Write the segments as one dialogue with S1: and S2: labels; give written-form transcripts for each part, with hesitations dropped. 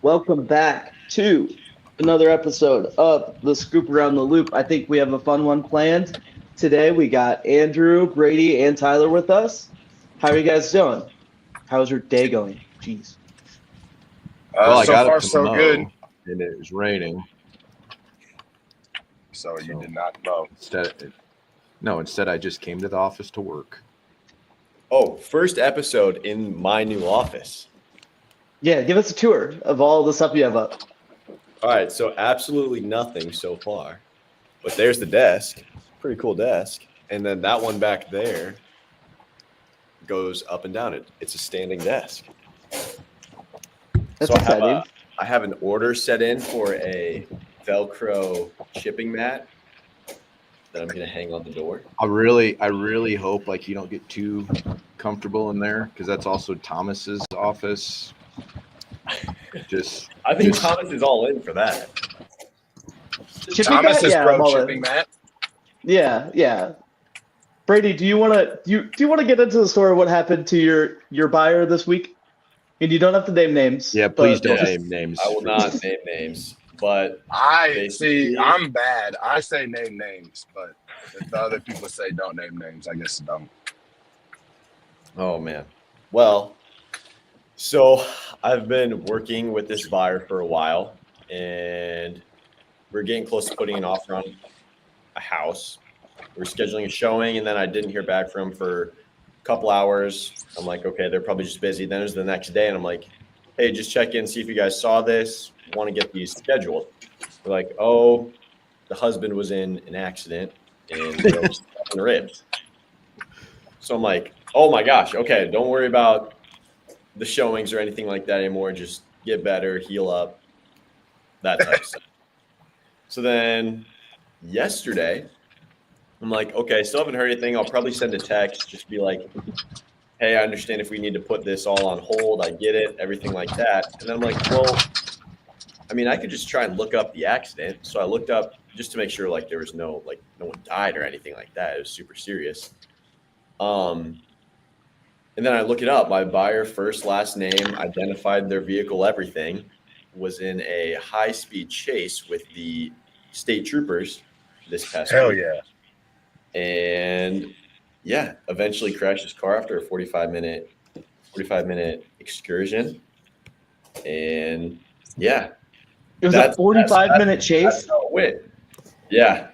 S1: Welcome back to another episode of the Scoop Around the Loop. I think we have a fun one planned. Today we got Andrew, Brady, and Tyler with us. How are you guys doing? How's your day going? Jeez.
S2: Well, I
S3: So
S2: got
S3: far,
S2: up to
S3: so good.
S2: mow, and it was raining.
S3: So you did not know.
S2: Instead I just came to the office to work.
S4: Oh, first episode in my new office.
S1: Yeah, give us a tour of all the stuff you have up.
S4: All right, so absolutely nothing so far. But there's the desk. Pretty cool desk. And then that one back there goes up and down. It's a standing desk.
S1: That's
S4: So
S1: exciting.
S4: I have an order set in for a Velcro shipping mat that I'm gonna hang on the door.
S2: I really hope like you don't get too comfortable in there because that's also Thomas's office.
S4: I think Thomas is all in for that.
S1: Shipping
S3: Thomas
S1: mat?
S3: is
S1: Yeah,
S3: pro
S1: I'm all in.
S3: shipping mat.
S1: Yeah. Brady, do you want to get into the story of what happened to your buyer this week? And you don't have to name names.
S2: Yeah, please
S1: but
S2: don't
S1: just-
S2: name names.
S4: I will not name names, but
S3: I see. I'm bad. I say name names, but if the other people say don't name names, I guess don't.
S4: oh man. Well, so I've been working with this buyer for a while, and we're getting close to putting an offer on a house. We're scheduling a showing, and then I didn't hear back from him for a couple hours. I'm like, okay, they're probably just busy. Then it was the next day, and I'm like, hey, just check in, see if you guys saw this. Want to get these scheduled. They're like, oh, the husband was in an accident and broke seven ribs. So I'm like, oh my gosh, okay, don't worry about the showings or anything like that anymore. Just get better, heal up, that type of stuff. So then yesterday, I'm like, okay, still haven't heard anything. I'll probably send a text, just be like, hey, I understand if we need to put this all on hold. I get it, everything like that. And then I'm like, well, I mean, I could just try and look up the accident. So I looked up just to make sure like there was no one died or anything like that. It was super serious. And then I look it up. My buyer, first, last name, identified their vehicle, everything, was in a high-speed chase with the state troopers this past
S3: Hell
S4: week.
S3: yeah.
S4: And yeah, eventually crashed his car after a 45-minute excursion. And yeah.
S1: It was a 45-minute chase.
S4: That's how it went. Yeah.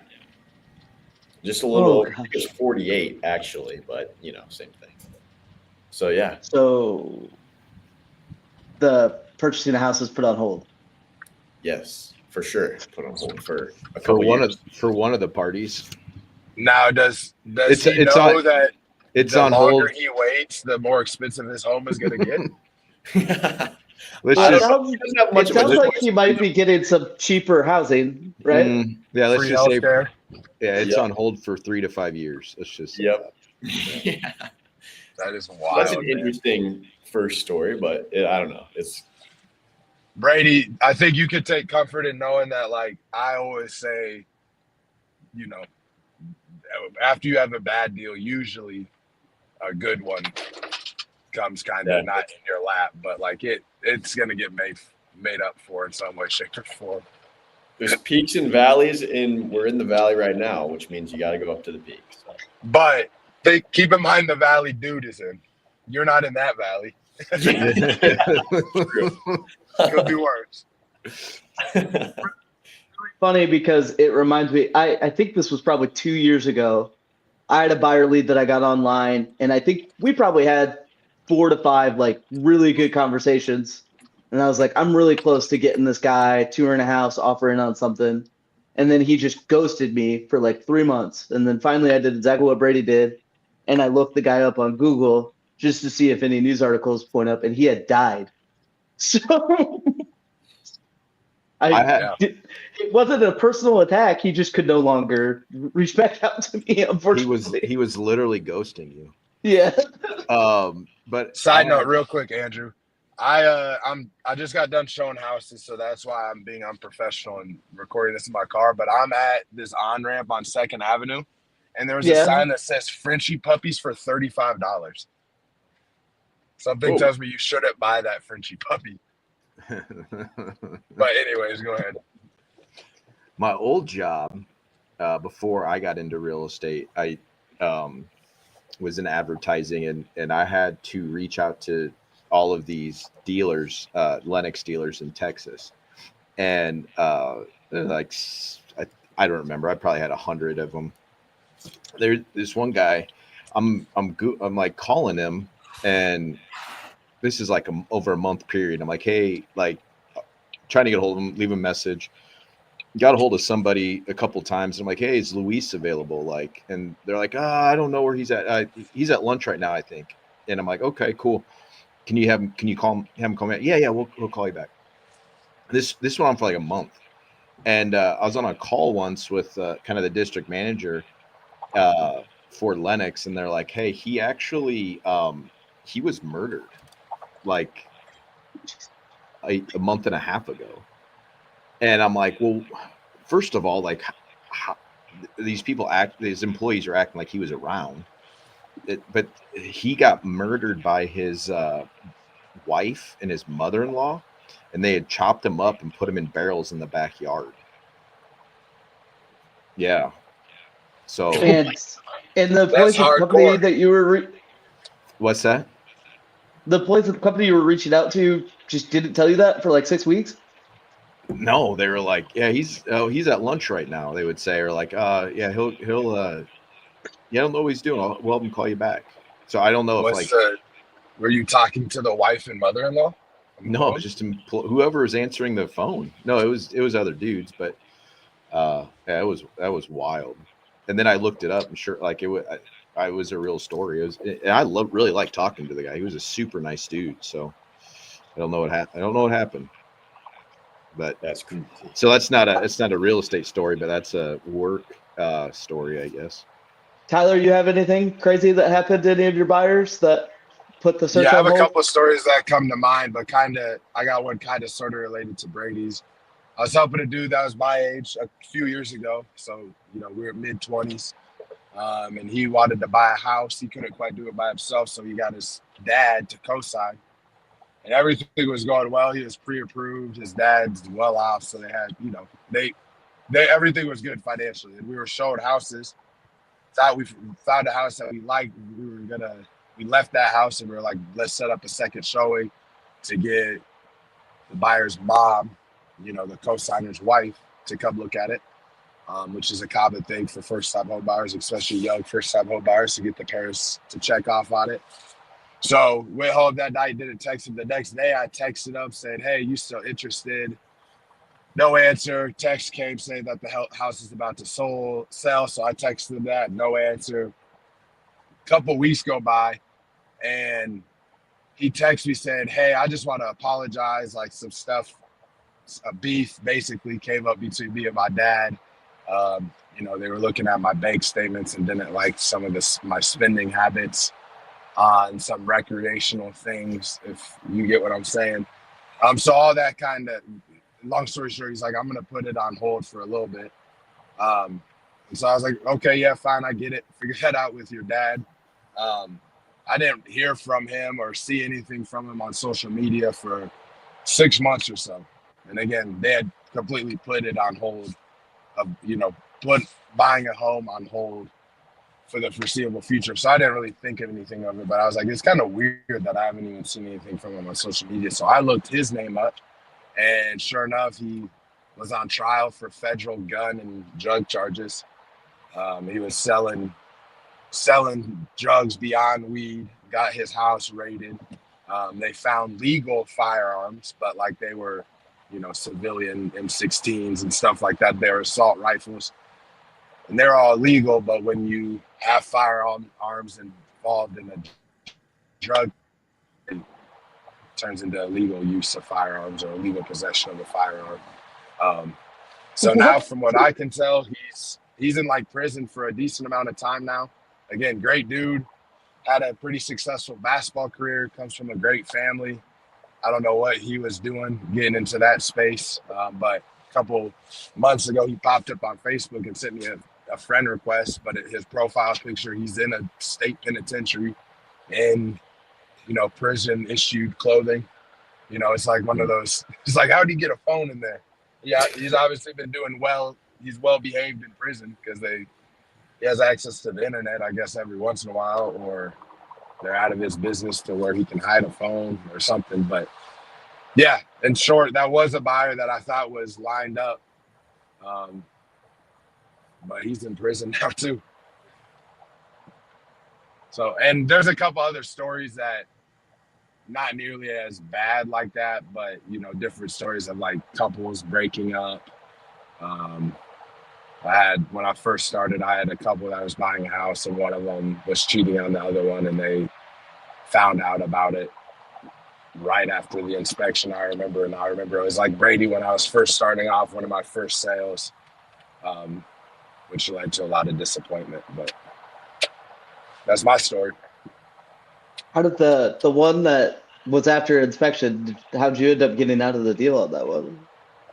S4: Just a little
S1: Oh,
S4: over. I think it was 48 actually, but same thing. So yeah.
S1: So the purchasing a house is put on hold.
S4: Yes, for sure. Put on hold for a couple years.
S2: For one of the parties.
S3: Now, does he know that
S2: It's
S3: the
S2: on
S3: longer
S2: hold.
S3: he waits, the more expensive his home is going to get?
S2: Let's
S1: Well,
S2: just
S1: it sounds like he might be getting some cheaper housing, right?
S2: yeah, let's
S3: Free
S2: just say
S3: healthcare.
S2: it's
S4: Yep.
S2: on hold for 3 to 5 years. Let's just say
S4: Yep.
S2: that.
S4: Yeah.
S3: That is wild.
S4: That's an
S3: man.
S4: interesting first story, but I don't know. It's
S3: Brady, I think you could take comfort in knowing that, like I always say, after you have a bad deal, usually a good one comes kind of not in your lap, but like it's gonna get made up for in some way, shape, or form.
S4: there's peaks and valleys, and we're in the valley right now, which means you got to go up to the peak. So.
S3: But keep in mind the valley dude is in. You're not in that valley. Could be worse.
S1: Funny because it reminds me, I think this was probably 2 years ago. I had a buyer lead that I got online, and I think we probably had 4 to 5 like really good conversations. And I was like, I'm really close to getting this guy touring a house, offering on something. And then he just ghosted me for like 3 months. And then finally I did exactly what Brady did. And I looked the guy up on Google just to see if any news articles point up, and he had died. So it wasn't a personal attack. He just could no longer reach back out to me, unfortunately.
S2: he was literally ghosting you.
S1: Yeah.
S2: But
S3: Side note, real quick, Andrew. I just got done showing houses, so that's why I'm being unprofessional and recording this in my car. But I'm at this on-ramp on 2nd Avenue, and there was a sign that says Frenchie puppies for $35. Something tells me you shouldn't buy that Frenchie puppy. But anyways, go ahead.
S2: My old job, before I got into real estate, I was in advertising, and I had to reach out to all of these dealers, Lennox dealers in Texas, and like I don't remember. I probably had 100 of them. There's this one guy. I'm like calling him, and this is like over a month period. I'm like, hey, like trying to get a hold of him, leave a message. Got a hold of somebody a couple times. I'm like, hey, is Luis available? Like, and they're like, I don't know where he's at. He's at lunch right now, I think. And I'm like, okay, cool. Can you have him? Can you have him call me? Yeah, we'll call you back. This went on for like a month, and I was on a call once with kind of the district manager for Lennox, and they're like, hey, he actually he was murdered like a month and a half ago. And I'm like, well, first of all, like how, these employees are acting like he was around, but he got murdered by his wife and his mother-in-law, and they had chopped him up and put him in barrels in the backyard. Yeah. So
S1: And the place of company that you were
S2: what's that?
S1: The place of the company you were reaching out to just didn't tell you that for like 6 weeks?
S2: No, they were like, yeah, he's at lunch right now, they would say, or like, yeah, he'll yeah, I don't know what he's doing. We'll have him call you back. So I don't know if like
S3: were you talking to the wife and mother-in-law?
S2: No, just whoever was answering the phone. No, it was other dudes, but yeah, that was wild. And then I looked it up, and sure, like it was a real story. And I really liked talking to the guy. He was a super nice dude. So I don't know what happened. But
S4: that's cool.
S2: So it's not a real estate story, but that's a work story, I guess.
S1: Tyler, you have anything crazy that happened to any of your buyers that put the search
S3: on hold?
S1: I have
S3: a couple of stories that come to mind, but I got one kind of sort of related to Brady's. I was helping a dude that was my age a few years ago. So, we were mid-20s. And he wanted to buy a house. He couldn't quite do it by himself, so he got his dad to co-sign. And everything was going well. He was pre-approved. His dad's well off, so they had, they everything was good financially. And we were showing houses. Thought we found a house that we liked. We left that house and we were like, let's set up a second showing to get the buyer's mom, the co-signer's wife, to come look at it, which is a common thing for first-time home buyers, especially young first-time home buyers, to get the parents to check off on it. So went home that night, didn't text him. The next day I texted him saying, hey, you still interested? No answer. Text came saying that the house is about to sell. So I texted him that, no answer. A couple weeks go by and he texted me saying, hey, I just want to apologize. Like some stuff, a beef basically came up between me and my dad. They were looking at my bank statements and didn't like some of my spending habits on some recreational things, if you get what I'm saying. So all that kind of, long story short, he's like, I'm going to put it on hold for a little bit. And so I was like, okay, yeah, fine. I get it. Figure that out with your dad. I didn't hear from him or see anything from him on social media for 6 months or so. And again, they had completely put it on hold put buying a home on hold for the foreseeable future. So I didn't really think of anything of it, but I was like, it's kind of weird that I haven't even seen anything from him on social media. So I looked his name up, and sure enough, he was on trial for federal gun and drug charges. He was selling drugs beyond weed, got his house raided. They found legal firearms, but like they were, civilian M16s and stuff like that. They were assault rifles. And they're all legal, but when you have firearms involved in a drug, it turns into illegal use of firearms or illegal possession of a firearm. So now, from what I can tell, he's in like prison for a decent amount of time now. Again, great dude, had a pretty successful basketball career, comes from a great family. I don't know what he was doing getting into that space, but a couple months ago, he popped up on Facebook and sent me a friend request, but his profile picture, he's in a state penitentiary in, prison issued clothing. It's like one of those. It's like, how do you get a phone in there? Yeah, he's obviously been doing well. He's well behaved in prison because he has access to the internet, I guess, every once in a while, or they're out of his business to where he can hide a phone or something. But yeah, in short, that was a buyer that I thought was lined up. But he's in prison now too. So, and there's a couple other stories that not nearly as bad like that, but different stories of like couples breaking up. When I first started, I had a couple that was buying a house, and one of them was cheating on the other one, and they found out about it right after the inspection. I remember it was like Brady when I was first starting off, one of my first sales, which led to a lot of disappointment. But that's my story.
S1: How did the one that was after inspection, how'd you end up getting out of the deal on that one?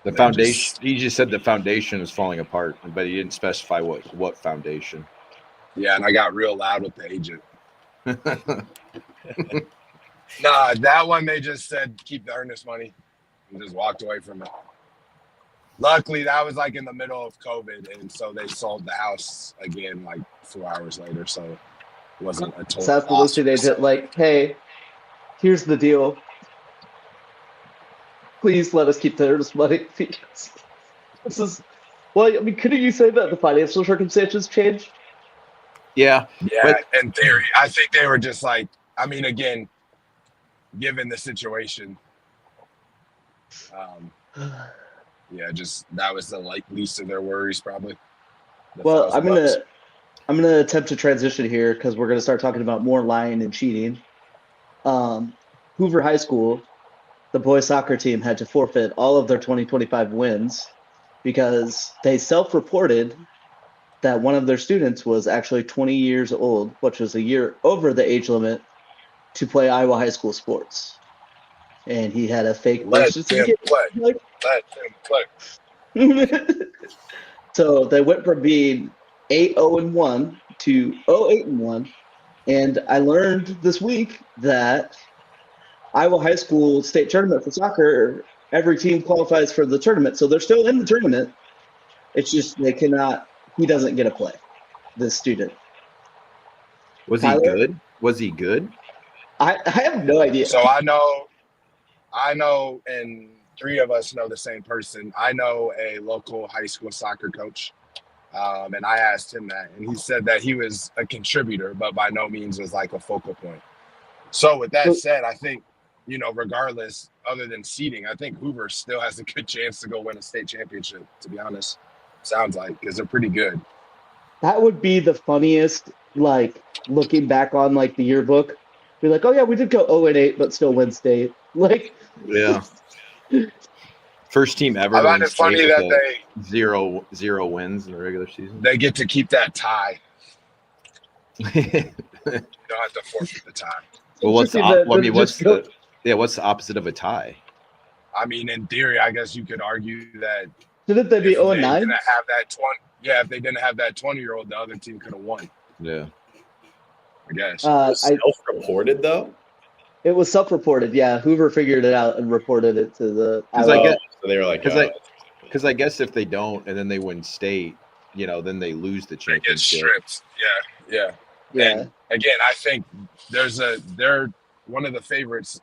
S2: The foundation. He just said the foundation was falling apart, but he didn't specify what foundation.
S3: Yeah, and I got real loud with the agent. Nah, that one they just said keep the earnest money and just walked away from it. Luckily, that was like in the middle of COVID, and so they sold the house again like 4 hours later. So it wasn't a total.
S1: So after those 2 days, like, hey, here's the deal. Please let us keep the earnest money. This is, well, I mean, couldn't you say that the financial circumstances changed?
S3: Yeah, in theory. I think they were just like, I mean, again, given the situation, just that was the least of their worries probably.
S1: Well, I'm gonna attempt to transition here because we're gonna start talking about more lying and cheating. Hoover High School, the boys soccer team had to forfeit all of their 2025 wins because they self-reported that one of their students was actually 20 years old, which was a year over the age limit to play Iowa high school sports. And he had a fake birth certificate.
S3: Let him play.
S1: So they went from being 8-0-1 to 0-8-1. And I learned this week that Iowa high school state tournament for soccer, every team qualifies for the tournament. So they're still in the tournament. It's just he doesn't get a play, this student.
S2: Was he good? Was he good?
S1: I have no idea.
S3: So I know, and 3 of us know the same person. I know a local high school soccer coach, and I asked him that, and he said that he was a contributor, but by no means was like a focal point. So with that said, I think, regardless, other than seeding, I think Hoover still has a good chance to go win a state championship, to be honest. Sounds like, because they're pretty good.
S1: That would be the funniest, like, looking back on, like, the yearbook. Be like, oh, yeah, we did go 0-8, but still win state. Like,
S2: yeah. First team ever.
S3: I find it funny that they
S2: zero wins in the regular season.
S3: They get to keep that tie. You don't have to forfeit the tie.
S2: Well, what's the opposite of a tie?
S3: I mean, in theory, I guess you could argue that.
S1: Didn't they be 0-9?
S3: If they didn't have that 20-year-old, the other team could have won.
S2: Yeah.
S3: I guess.
S4: Self-reported, though?
S1: It was self-reported, yeah. Hoover figured it out and reported it to the...
S4: So they were like...
S2: Because I guess if they don't and then they win state, then they lose the championship.
S3: They get stripped. Yeah. And again, I think they're one of the favorites,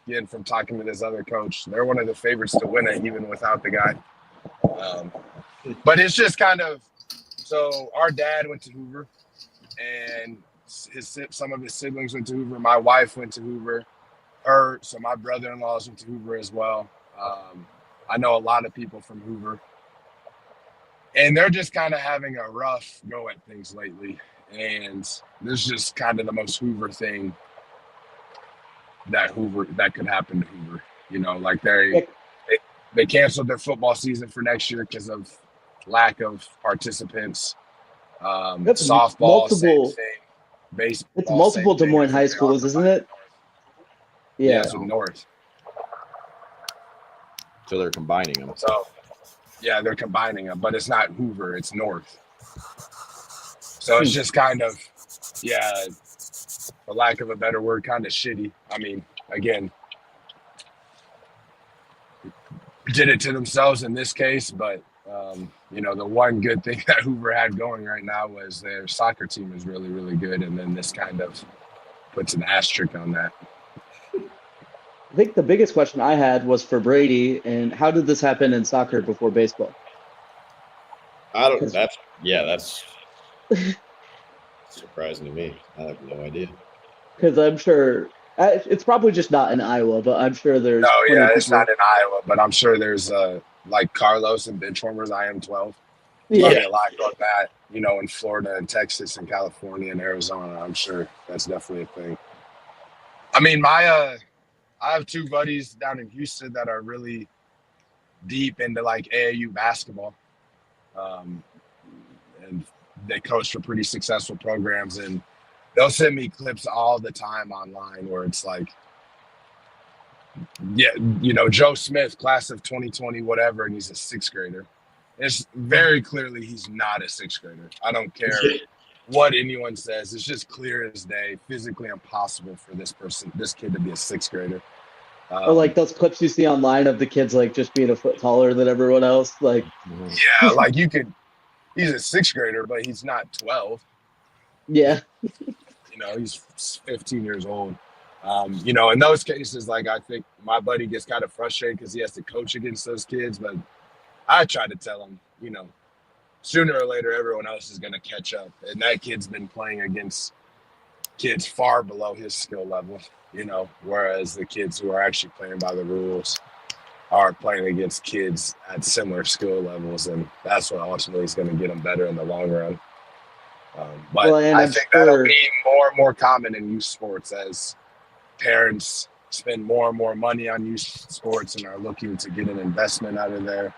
S3: again, from talking to this other coach, they're one of the favorites to win it, even without the guy. But it's just kind of, so our dad went to Hoover, and some of his siblings went to Hoover. My wife went to Hoover. So my brother-in-laws went to Hoover as well. I know a lot of people from Hoover, and they're just kind of having a rough go at things lately. And this is just kind of the most Hoover thing that could happen to Hoover. Like they canceled their football season for next year because of lack of participants. Softball, same thing. Baseball,
S1: it's multiple Des Moines high schools, isn't it?
S3: Yeah, so North.
S2: So they're combining them.
S3: So, yeah, they're combining them, but it's not Hoover, it's North. So it's just kind of, for lack of a better word, kind of shitty. I mean, again, did it to themselves in this case. But you know, the one good thing that Hoover had going right now was their soccer team is really, really good, and then this kind of puts an asterisk on that.
S1: I think the biggest question I had was for Brady, and how did this happen in soccer before baseball?
S4: That's surprising to me. I have no idea.
S1: Because I'm sure it's probably just not in Iowa, but I'm sure there's.
S3: No, yeah, it's
S1: people.
S3: not in Iowa, but I'm sure there's like Carlos and Benchwarmers, IM12.
S1: Yeah.
S3: Probably a lot like that, you know, in Florida and Texas and California and Arizona. I'm sure that's definitely a thing. I mean, I have two buddies down in Houston that are really deep into like AAU basketball. And they coach for pretty successful programs, and they'll send me clips all the time online where it's like, yeah, you know, Joe Smith, class of 2020, whatever, and he's a sixth grader. It's very clearly he's not a sixth grader. I don't care what anyone says. It's just clear as day, physically impossible for this kid to be a sixth grader.
S1: Or like those clips you see online of the kids like just being a foot taller than everyone else. Like,
S3: yeah, like he's a sixth grader, but he's not 12.
S1: Yeah.
S3: You know, he's 15 years old. You know, in those cases, like I think my buddy gets kind of frustrated because he has to coach against those kids, but I try to tell him, you know, sooner or later, everyone else is going to catch up. And that kid's been playing against kids far below his skill level, you know, whereas the kids who are actually playing by the rules are playing against kids at similar skill levels. And that's what ultimately is going to get them better in the long run. But I think that'll be more and more common in youth sports as parents spend more and more money on youth sports and are looking to get an investment out of there,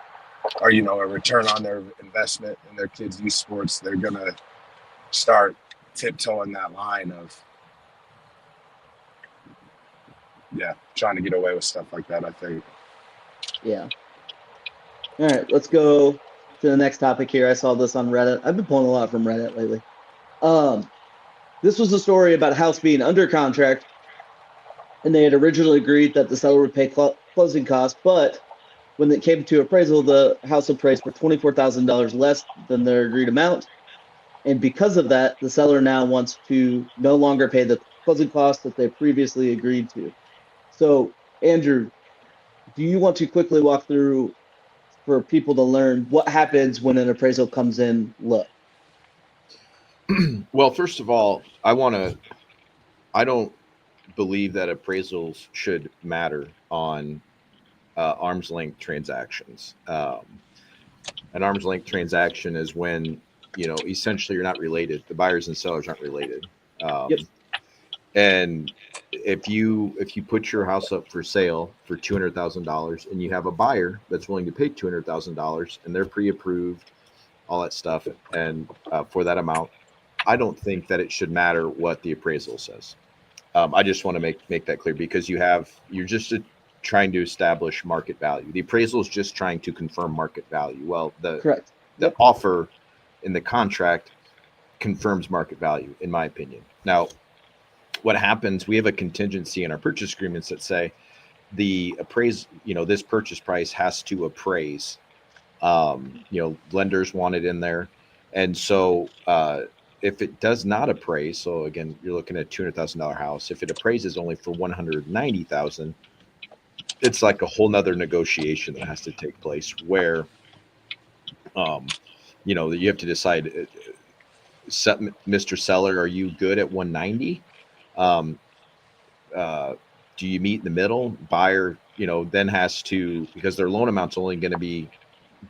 S3: or, you know, a return on their investment in their kids' youth sports. They're going to start tiptoeing that line of, trying to get away with stuff like that, I think.
S1: Yeah. All right, let's go to the next topic here. I saw this on Reddit. I've been pulling a lot from Reddit lately. This was a story about a house being under contract, and they had originally agreed that the seller would pay closing costs, but when it came to appraisal, the house appraised for $24,000 less than their agreed amount. And because of that, the seller now wants to no longer pay the closing costs that they previously agreed to. So, Andrew, do you want to quickly walk through for people to learn what happens when an appraisal comes in low?
S2: Well, first of all, I don't believe that appraisals should matter on arm's length transactions. An arm's length transaction is when, you know, essentially you're not related. The buyers and sellers aren't related.
S1: Yep.
S2: And if you put your house up for sale for $200,000 and you have a buyer that's willing to pay $200,000 and they're pre-approved, all that stuff, and for that amount, I don't think that it should matter what the appraisal says. I just want to make that clear, because you're just trying to establish market value. The appraisal is just trying to confirm market value. Well, the offer in the contract confirms market value, in my opinion. Now, what happens, we have a contingency in our purchase agreements that say this purchase price has to appraise. Lenders want it in there. And so if it does not appraise, so again, you're looking at a $200,000 house. If it appraises only for $190,000, it's like a whole nother negotiation that has to take place where, you have to decide, Mr. Seller, are you good at 190? Do you meet in the middle? Buyer, then has to, because their loan amount's only going to be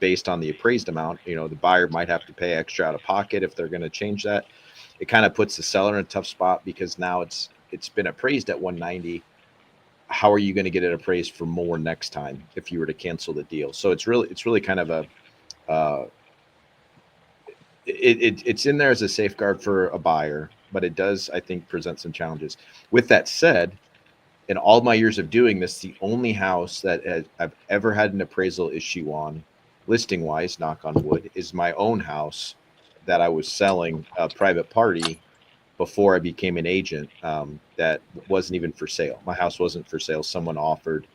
S2: based on the appraised amount. The buyer might have to pay extra out of pocket if they're going to change that. It kind of puts the seller in a tough spot, because now it's been appraised at 190. How are you going to get it appraised for more next time if you were to cancel the deal? So it's really kind of it's in there as a safeguard for a buyer, but it does, I think, present some challenges. With that said, in all my years of doing this, the only house that I've ever had an appraisal issue on, listing wise, knock on wood, is my own house that I was selling a private party before I became an agent. That wasn't even for sale. My house wasn't for sale. Someone offered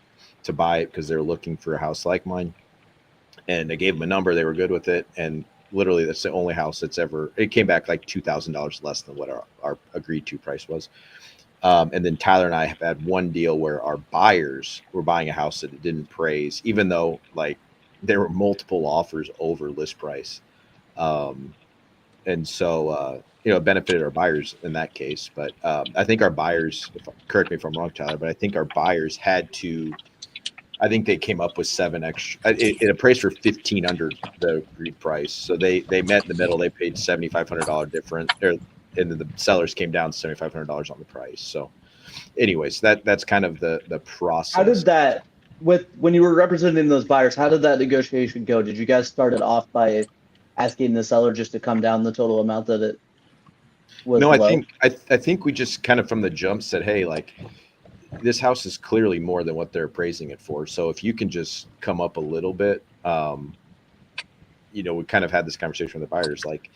S2: to buy it because they're looking for a house like mine. And they gave them a number. They were good with it. And literally that's the only house that's ever, it came back like $2,000 less than what our agreed to price was. And then Tyler and I have had one deal where our buyers were buying a house that it didn't appraise, even though like there were multiple offers over list price. And so, it benefited our buyers in that case. But I think our buyers, correct me if I'm wrong, Tyler, but I think our buyers I think they came up with 7 extra. It appraised for 15 under the agreed price. So they met in the middle. They paid $7,500 different, and then the sellers came down $7,500 on the price. So, anyways, that's kind of the process.
S1: How did that when you were representing those buyers? How did that negotiation go? Did you guys start it off by asking the seller just to come down the total amount that it was?
S2: No,
S1: low?
S2: I think we just kind of from the jump said, hey, like, this house is clearly more than what they're appraising it for. So if you can just come up a little bit, we kind of had this conversation with the buyers, like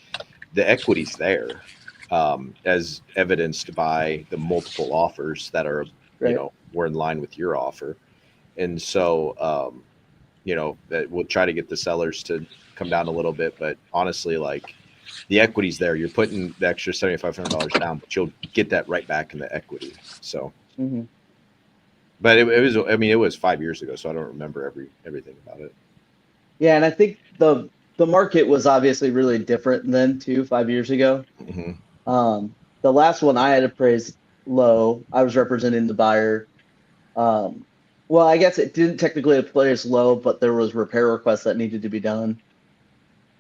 S2: the equity's there, as evidenced by the multiple offers that are,
S1: Right.
S2: were in line with your offer. And so, that we'll try to get the sellers to come down a little bit, but honestly, like the equity's there. You're putting the extra $7,500 down, but you'll get that right back in the equity. So, but it was 5 years ago, so I don't remember everything about it.
S1: Yeah, and I think the market was obviously really different then too 5 years ago. The last one I had appraised low, I was representing the buyer. Well, I guess it didn't technically appraise low, but there was repair requests that needed to be done,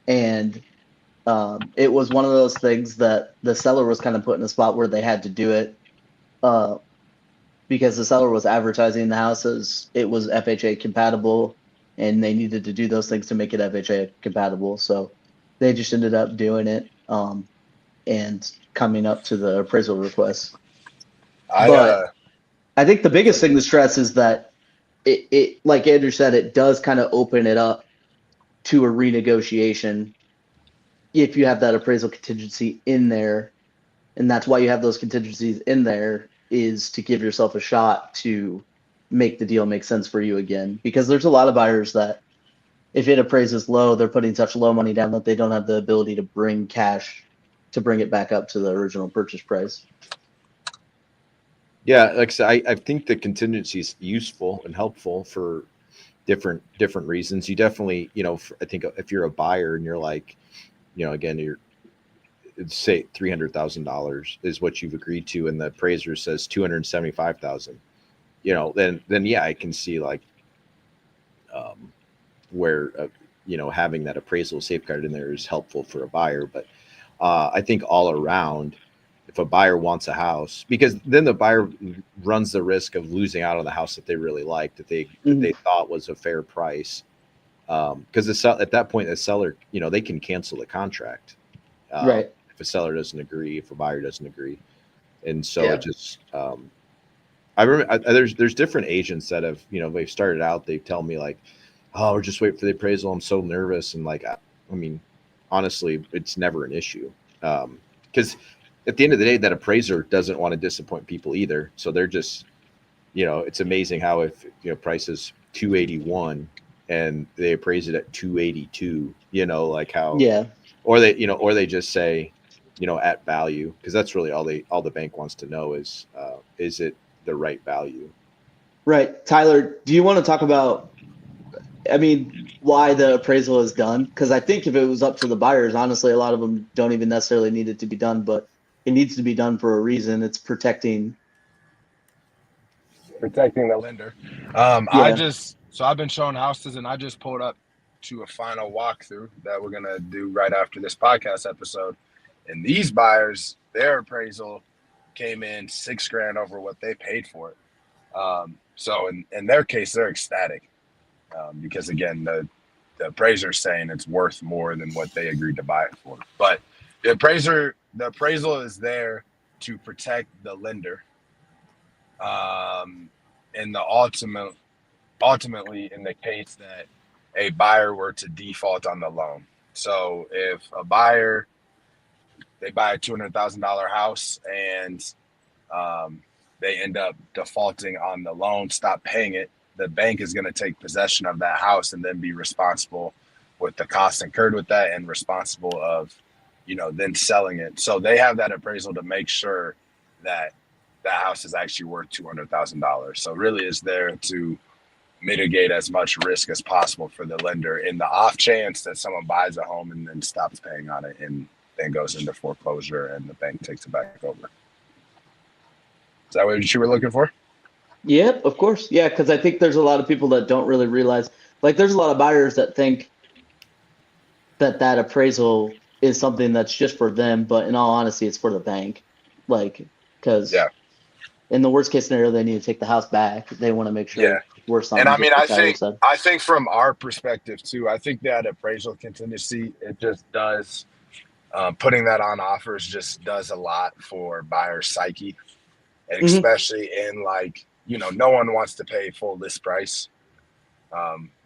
S1: and it was one of those things that the seller was kind of put in a spot where they had to do it. Because the seller was advertising the house as it was FHA compatible, and they needed to do those things to make it FHA compatible. So they just ended up doing it and coming up to the appraisal request. But I think the biggest thing to stress is that it like Andrew said, it does kind of open it up to a renegotiation if you have that appraisal contingency in there. And that's why you have those contingencies in there, is to give yourself a shot to make the deal make sense for you again. Because there's a lot of buyers that if it appraises low, they're putting such low money down that they don't have the ability to bring cash to bring it back up to the original purchase price.
S2: Yeah, like I said, I think the contingency is useful and helpful for different reasons. You definitely, I think if you're a buyer and you're like, again, you're say $300,000 is what you've agreed to, and the appraiser says 275,000. Then yeah, I can see like where having that appraisal safeguard in there is helpful for a buyer. But I think all around, if a buyer wants a house, because then the buyer runs the risk of losing out on the house that they really liked, that they thought was a fair price, because at that point the seller, they can cancel the contract.
S1: Right.
S2: If a seller doesn't agree, if a buyer doesn't agree. And so it just, I remember there's different agents that have, they've started out, they tell me like, oh, we're just waiting for the appraisal. I'm so nervous. And like, I mean, honestly, it's never an issue. Because at the end of the day, that appraiser doesn't want to disappoint people either. So they're just, it's amazing how if, price is 281 and they appraise it at 282, like how, or they just say, at value, because that's really all the bank wants to know is it the right value?
S1: Right. Tyler, do you want to talk about, why the appraisal is done? Because I think if it was up to the buyers, honestly, a lot of them don't even necessarily need it to be done, but it needs to be done for a reason. It's protecting
S3: the lender. I've been showing houses, and I just pulled up to a final walkthrough that we're gonna do right after this podcast episode. And these buyers, their appraisal came in $6,000 over what they paid for it. So in their case, they're ecstatic, because again, the appraiser's saying it's worth more than what they agreed to buy it for. But the appraisal is there to protect the lender. And ultimately in the case that a buyer were to default on the loan. So if a buyer, they buy a $200,000 house and they end up defaulting on the loan, stop paying it, the bank is going to take possession of that house and then be responsible with the costs incurred with that and responsible of, then selling it. So they have that appraisal to make sure that that house is actually worth $200,000. So really is there to mitigate as much risk as possible for the lender in the off chance that someone buys a home and then stops paying on it and then goes into foreclosure and the bank takes it back over. Is that what you were looking for?
S1: Yep, of course. Yeah, because I think there's a lot of people that don't really realize, like there's a lot of buyers that think that appraisal is something that's just for them, but in all honesty, it's for the bank. Like, because in the worst case scenario, they need to take the house back. They want to make sure it's worth something.
S3: And I mean,
S1: I
S3: I think from our perspective too, I think that appraisal contingency, it just does, putting that on offers just does a lot for buyer psyche, and especially in like, no one wants to pay full list price.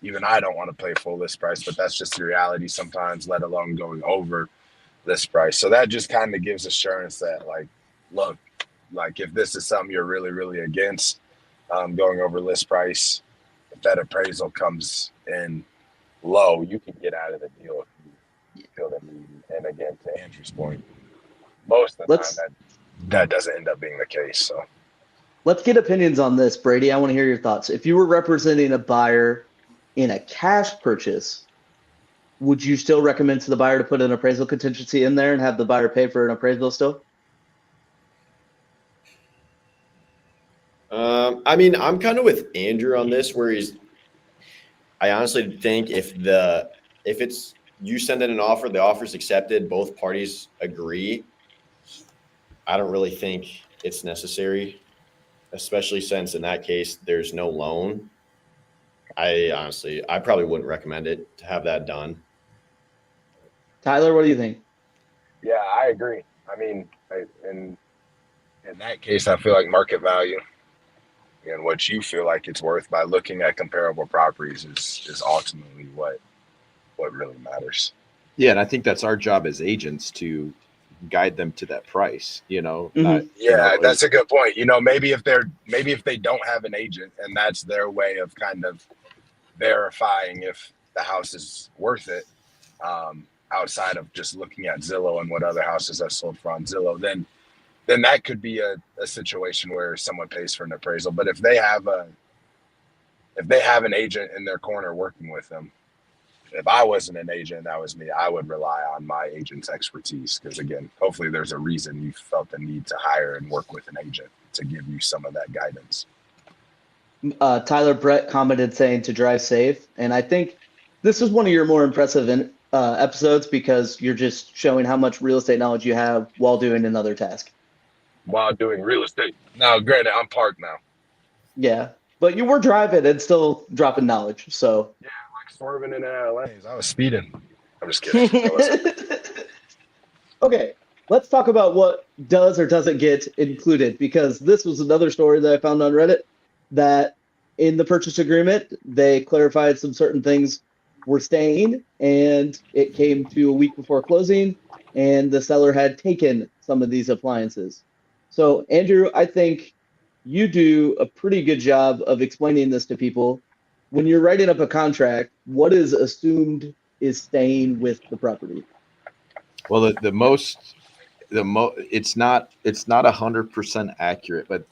S3: Even I don't want to pay full list price, but that's just the reality sometimes, let alone going over list price. So that just kind of gives assurance that like, look, like if this is something you're really, really against, going over list price, if that appraisal comes in low, you can get out of the deal if you feel the need. And again, to Andrew's point, most of the time that doesn't end up being the case. So
S1: let's get opinions on this, Brady. I want to hear your thoughts. If you were representing a buyer in a cash purchase, would you still recommend to the buyer to put an appraisal contingency in there and have the buyer pay for an appraisal still?
S4: I mean, I'm kind of with Andrew on this, where I honestly think if it's you send in an offer, the offer's accepted, both parties agree, I don't really think it's necessary, especially since in that case there's no loan. I probably wouldn't recommend it to have that done.
S1: Tyler, what do you think?
S3: Yeah, I agree. I mean, in that case, I feel like market value and what you feel like it's worth by looking at comparable properties is ultimately what really matters.
S2: Yeah, and I think that's our job as agents to guide them to that price.
S3: That's a good point. Maybe if they don't have an agent and that's their way of kind of verifying if the house is worth it, outside of just looking at Zillow and what other houses have sold for on Zillow, then that could be a situation where someone pays for an appraisal. But if they have an agent in their corner working with them, if I wasn't an agent, that was me, I would rely on my agent's expertise. Because again, hopefully there's a reason you felt the need to hire and work with an agent to give you some of that guidance.
S1: Tyler Brett commented saying to drive safe. And I think this was one of your more impressive episodes because you're just showing how much real estate knowledge you have while doing another task.
S3: While doing real estate. Now, granted, I'm parked now.
S1: Yeah, but you were driving and still dropping knowledge. So
S3: yeah, like swerving in LA. I was speeding. I'm just kidding.
S1: Okay, let's talk about what does or doesn't get included, because this was another story that I found on Reddit that in the purchase agreement, they clarified some certain things were staying, and it came to a week before closing, and the seller had taken some of these appliances. So, Andrew, I think you do a pretty good job of explaining this to people. When you're writing up a contract, what is assumed is staying with the property?
S2: Well, it's not 100% accurate, but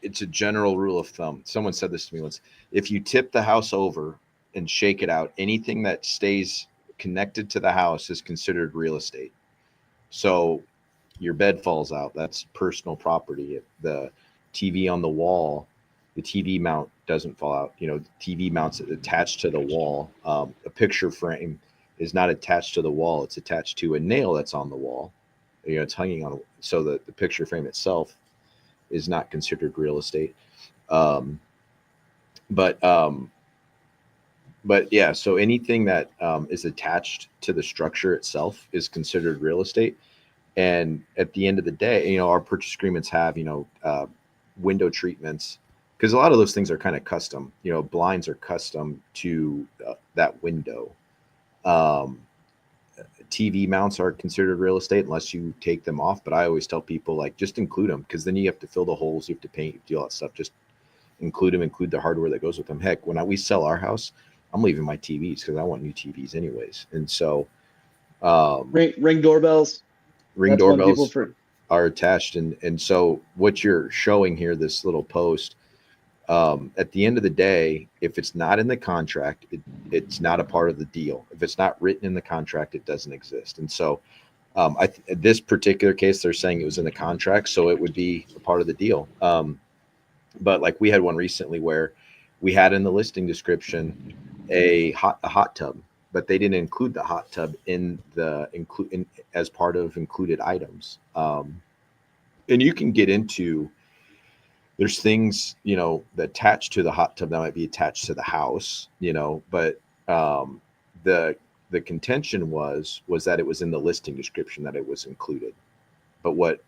S2: it's a general rule of thumb. Someone said this to me once: if you tip the house over and shake it out, anything that stays connected to the house is considered real estate. So your bed falls out, that's personal property. If the TV on the wall, the TV mount doesn't fall out, the TV mount's attached to the wall. A picture frame is not attached to the wall, it's attached to a nail that's on the wall. It's hanging on, so the picture frame itself is not considered real estate. But yeah, so anything that is attached to the structure itself is considered real estate. And at the end of the day, our purchase agreements have, window treatments, because a lot of those things are kind of custom. Blinds are custom to that window. TV mounts are considered real estate unless you take them off. But I always tell people, like, just include them, because then you have to fill the holes, you have to paint, you have to do all that stuff. Just include them, include the hardware that goes with them. Heck, when we sell our house, I'm leaving my TVs because I want new TVs anyways. And so
S1: ring doorbells.
S2: Ring
S1: That's one people
S2: doorbells are attached. And so what you're showing here, this little post, at the end of the day, if it's not in the contract, it's not a part of the deal. If it's not written in the contract, it doesn't exist. And so this particular case, they're saying it was in the contract, so it would be a part of the deal. But like we had one recently where we had in the listing description a hot tub, but they didn't include the hot tub in as part of included items. And you can get into, there's things, that attach to the hot tub that might be attached to the house, but the contention was that it was in the listing description that it was included. But what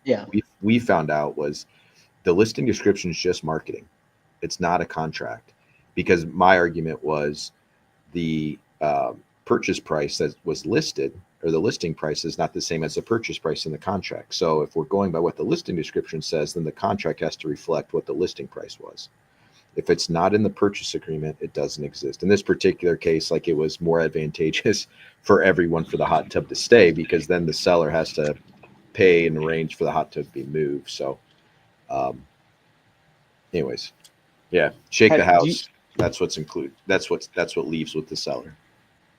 S2: we found out was the listing description is just marketing. It's not a contract, because my argument was the purchase price that was listed, or the listing price, is not the same as the purchase price in the contract. So if we're going by what the listing description says, then the contract has to reflect what the listing price was. If it's not in the purchase agreement, it doesn't exist. In this particular case, like, it was more advantageous for everyone for the hot tub to stay, because then the seller has to pay and arrange for the hot tub to be moved. So anyways, yeah, shake the house. That's what's included. That's what leaves with the seller.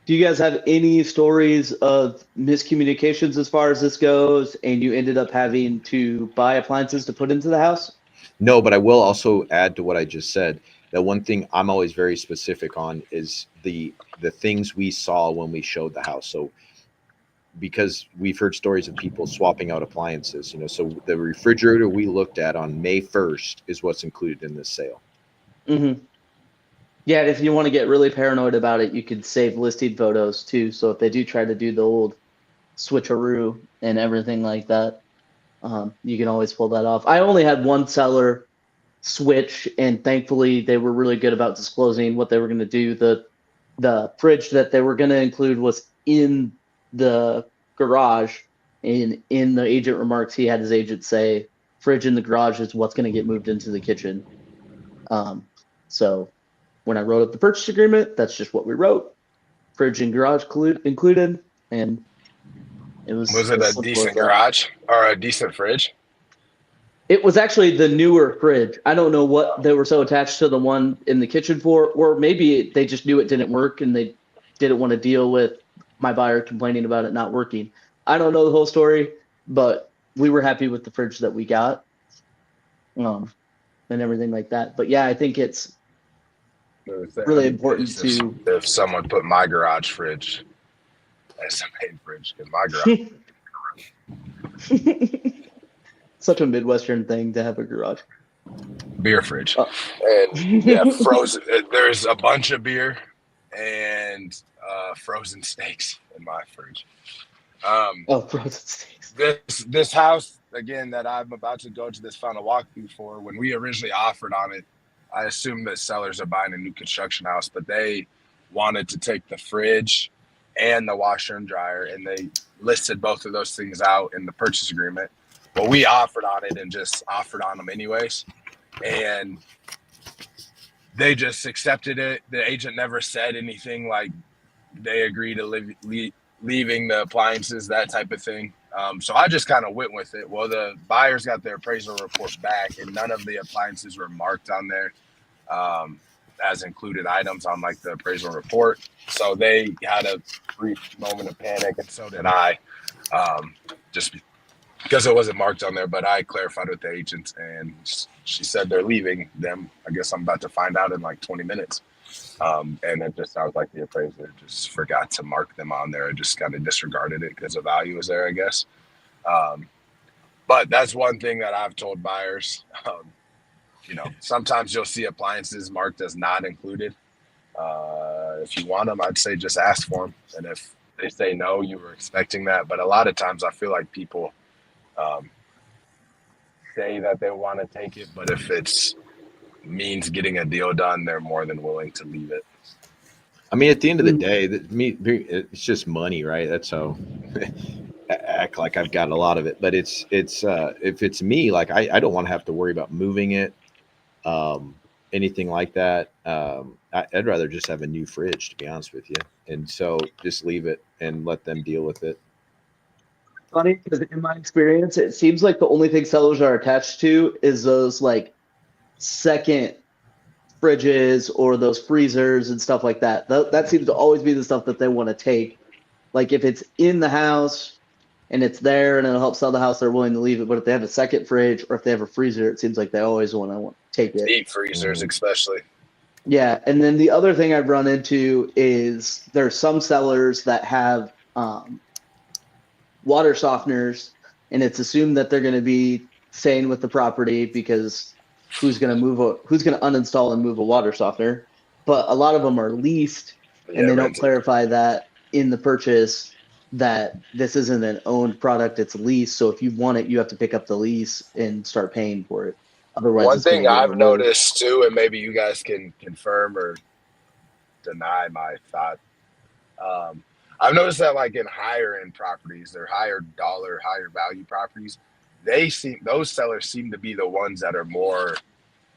S1: Do you guys have any stories of miscommunications as far as this goes, and you ended up having to buy appliances to put into the house?
S2: No, but I will also add to what I just said, that one thing I'm always very specific on is the things we saw when we showed the house. So because we've heard stories of people swapping out appliances, so the refrigerator we looked at on May 1st is what's included in this sale.
S1: Mm-hmm. Yeah, if you want to get really paranoid about it, you could save listing photos too. So if they do try to do the old switcheroo and everything like that, you can always pull that off. I only had one seller switch, and thankfully they were really good about disclosing what they were going to do. The fridge that they were going to include was in the garage, and in the agent remarks, he had his agent say, fridge in the garage is what's going to get moved into the kitchen. So when I wrote up the purchase agreement, that's just what we wrote. Fridge and garage included, and it was.
S3: Was it a decent garage or a decent fridge?
S1: It was actually the newer fridge. I don't know what they were so attached to the one in the kitchen for, or maybe they just knew it didn't work and they didn't want to deal with my buyer complaining about it not working. I don't know the whole story, but we were happy with the fridge that we got, and everything like that. But yeah, I think it's really important
S3: if someone put my garage fridge as a main fridge, because my garage.
S1: Such a Midwestern thing to have a garage.
S3: Beer fridge. And yeah, frozen. There's a bunch of beer and frozen steaks in my fridge.
S1: Frozen steaks.
S3: This house, again, that I'm about to go to this final walkthrough for, when we originally offered on it, I assumed that sellers are buying a new construction house, but they wanted to take the fridge and the washer and dryer, and they listed both of those things out in the purchase agreement. But we offered on it and just offered on them anyways. And they just accepted it. The agent never said anything like they agree to leaving the appliances, that type of thing. So I just kind of went with it. Well, the buyers got their appraisal report back, and none of the appliances were marked on there as included items on like the appraisal report. So they had a brief moment of panic, and so did I, just because it wasn't marked on there. But I clarified with the agent, and she said they're leaving them. I guess I'm about to find out in like 20 minutes. And it just sounds like the appraiser just forgot to mark them on there. I just kind of disregarded it because the value was there, I guess. But that's one thing that I've told buyers. Sometimes you'll see appliances marked as not included. If you want them, I'd say just ask for them. And if they say no, you were expecting that. But a lot of times I feel like people say that they want to take it, but if it's means getting a deal done, they're more than willing to leave it.
S2: I mean, at the end of the day, it's just money, right? That's how I act like I've got a lot of it. But it's if it's me, like I don't want to have to worry about moving it. anything like that. I'd rather just have a new fridge, to be honest with you. And so just leave it and let them deal with it.
S1: Funny, because in my experience, it seems like the only thing sellers are attached to is those like second fridges or those freezers and stuff like that. That seems to always be the stuff that they want to take. Like if it's in the house and it's there and it'll help sell the house, they're willing to leave it. But if they have a second fridge or if they have a freezer, it seems like they always want to take it.
S3: Deep freezers, especially.
S1: Yeah, and then the other thing I've run into is there's some sellers that have water softeners, and it's assumed that they're going to be staying with the property because who's going to uninstall and move a water softener? But a lot of them are leased, and they don't clarify that in the purchase that this isn't an owned product; it's leased. So if you want it, you have to pick up the lease and start paying for it. Otherwise,
S3: one thing I've noticed too, and maybe you guys can confirm or deny my thought. I've noticed that like in higher end properties, they're higher dollar, higher value properties. Those sellers seem to be the ones that are more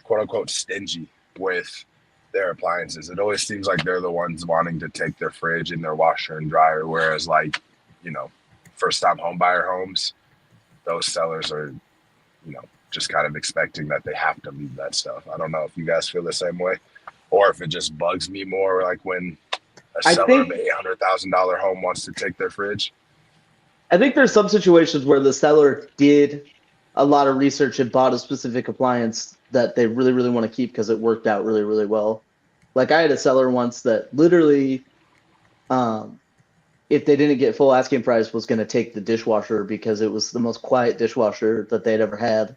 S3: quote unquote stingy with their appliances. It always seems like they're the ones wanting to take their fridge and their washer and dryer, whereas like, first time home buyer homes, those sellers are, just kind of expecting that they have to leave that stuff. I don't know if you guys feel the same way, or if it just bugs me more like when a seller of an $800,000 home wants to take their fridge.
S1: I think there's some situations where the seller did a lot of research and bought a specific appliance that they really, really want to keep because it worked out really, really well. Like I had a seller once that literally, if they didn't get full asking price, was going to take the dishwasher because it was the most quiet dishwasher that they'd ever had.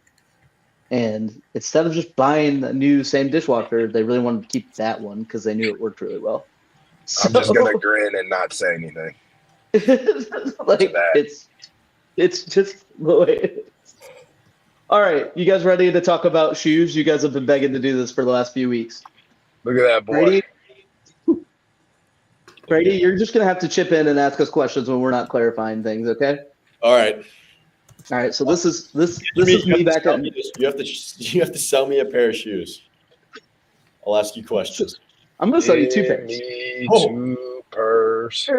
S1: And instead of just buying a new same dishwasher, they really wanted to keep that one because they knew it worked really well.
S3: I'm just going to grin and not say anything.
S1: Like it's just the way it is. All right, you guys ready to talk about shoes? You guys have been begging to do this for the last few weeks.
S3: Look at that boy.
S1: Brady, you're just gonna have to chip in and ask us questions when we're not clarifying things, okay?
S4: All right.
S1: All right. So this is me back at.
S4: You have to sell me a pair of shoes. I'll ask you questions.
S1: I'm gonna sell you 2 pairs.
S3: Two pairs.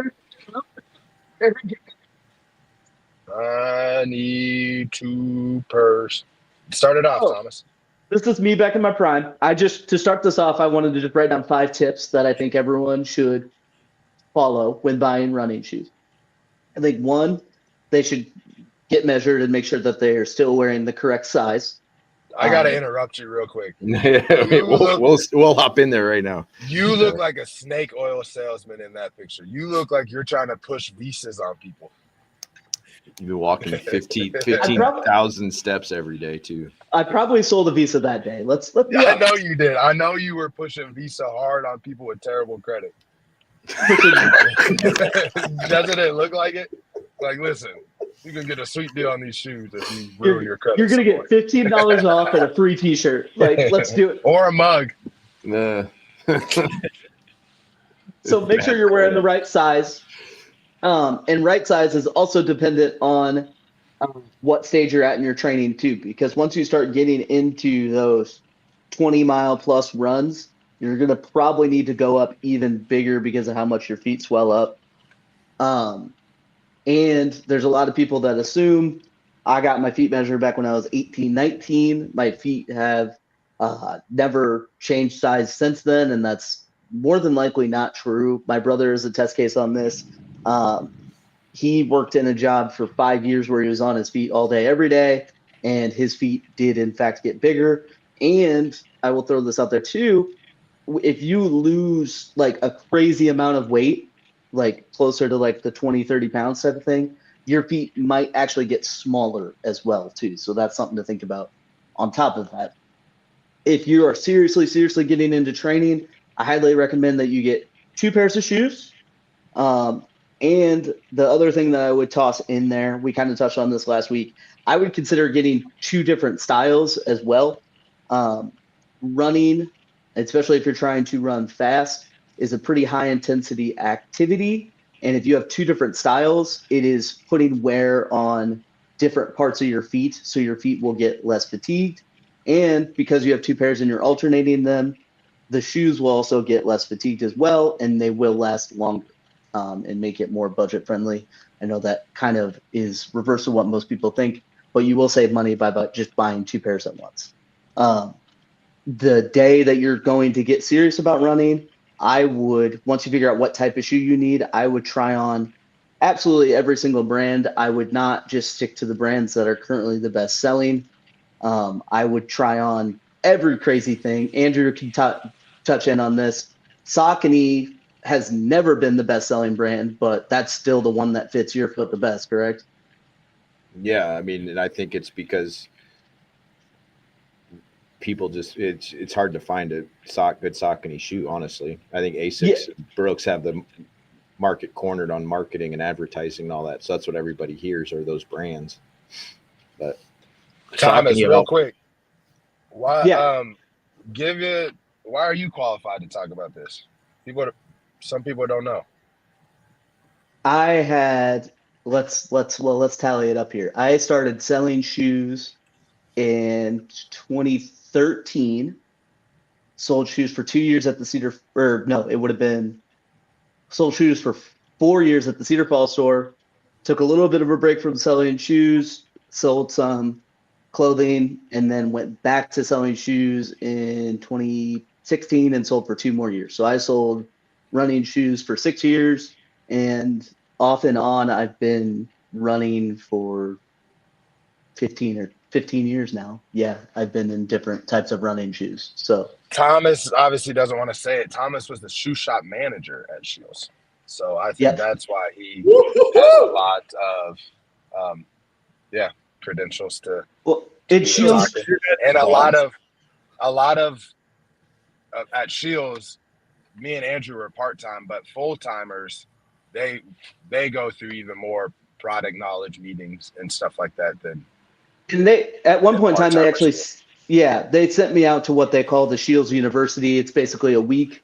S3: I need 2 pairs. Start it off, Thomas.
S1: This is me back in my prime. To start this off, I wanted to just write down 5 tips that I think everyone should follow when buying running shoes. I think 1, they should get measured and make sure that they are still wearing the correct size.
S3: I got to interrupt you real quick.
S2: We'll hop in there right now.
S3: You look like a snake oil salesman in that picture. You look like you're trying to push visas on people.
S2: You've been walking 15,000 steps every day too.
S1: I probably sold a Visa that day. Let's be honest.
S3: I know you did. I know you were pushing Visa hard on people with terrible credit. Doesn't it look like it? Like, listen, you can get a sweet deal on these shoes if you ruin your credit.
S1: You're gonna get $15 off and a free T-shirt. Like, let's do it.
S3: Or a mug.
S1: So make sure you're wearing the right size. And right size is also dependent on what stage you're at in your training too, because once you start getting into those 20-mile plus runs, you're going to probably need to go up even bigger because of how much your feet swell up. And there's a lot of people that assume I got my feet measured back when I was 18, 19. My feet have never changed size since then, and that's more than likely not true. My brother is a test case on this. He worked in a job for 5 years where he was on his feet all day, every day, and his feet did in fact get bigger. And I will throw this out there too. If you lose like a crazy amount of weight, like closer to like the 20, 30 pounds type of thing, your feet might actually get smaller as well too. So that's something to think about on top of that. If you are seriously getting into training, I highly recommend that you get 2 pairs of shoes. And the other thing that I would toss in there, we kind of touched on this last week, I would consider getting 2 different styles as well. Running, especially if you're trying to run fast, is a pretty high intensity activity. And if you have 2 different styles, it is putting wear on different parts of your feet, so your feet will get less fatigued. And because you have two pairs and you're alternating them, the shoes will also get less fatigued as well, and they will last longer and make it more budget friendly. I know that kind of is reverse of what most people think, but you will save money by just buying two pairs at once. The day that you're going to get serious about running, I would, once you figure out what type of shoe you need, I would try on absolutely every single brand. I would not just stick to the brands that are currently the best selling. I would try on every crazy thing. Andrew can touch in on this. Saucony has never been the best selling brand, but that's still the one that fits your foot the best, correct?
S2: Yeah, I mean, and I think it's because people just it's hard to find a good Saucony shoe. Honestly, I think Asics, Brooks have the market cornered on marketing and advertising and all that. So that's what everybody hears are those brands. But
S3: Thomas, real quick, why why are you qualified to talk about this? Some people don't know.
S1: I had let's tally it up here. I started selling shoes in 2013. Sold shoes for 2 years at the sold shoes for 4 years at the Cedar Falls store. Took a little bit of a break from selling shoes, sold some clothing, and then went back to selling shoes in 2016 and sold for 2 more years. So I sold running shoes for 6 years, and off and on I've been running for 15 years now. Yeah, I've been in different types of running shoes. So
S3: Thomas obviously doesn't want to say it. Thomas was the shoe shop manager at Shields. So I think that's why he has a lot of credentials to
S1: it Shields,
S3: and a lot of at Shields, me and Andrew were part-time, but full-timers, they go through even more product knowledge meetings and stuff like that than.
S1: And they, at one point in time, they actually, they sent me out to what they call the Shields University. It's basically a week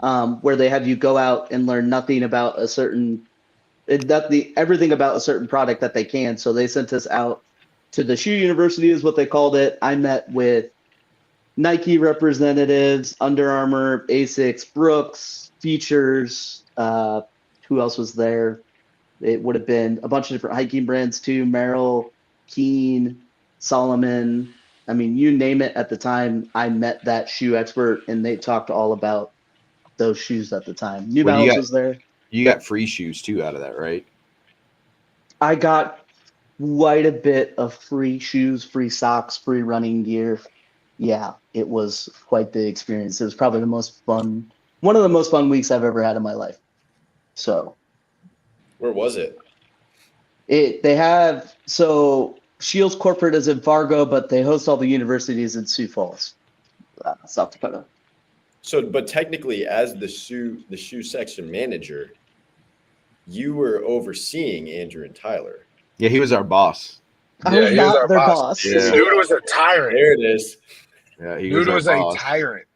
S1: where they have you go out and learn everything about a certain product that they can. So they sent us out to the Shoe University is what they called it. I met with Nike representatives, Under Armour, Asics, Brooks, Features. Who else was there? It would have been a bunch of different hiking brands too. Merrell, Keen, Solomon. I mean, you name it. At the time, I met that shoe expert, and they talked all about those shoes at the time. New Balance was there.
S2: You got free shoes too out of that, right?
S1: I got quite a bit of free shoes, free socks, free running gear. Yeah, it was quite the experience. It was probably one of the most fun weeks I've ever had in my life. So,
S4: where was it?
S1: Shields corporate is in Fargo, but they host all the universities in Sioux Falls, South Dakota.
S4: So, but technically, as the shoe section manager, you were overseeing Andrew and Tyler.
S2: Yeah, he was our boss.
S1: I was not their boss.
S3: Yeah. Dude was a tyrant.
S4: There it is.
S2: Yeah,
S3: Dude was a tyrant.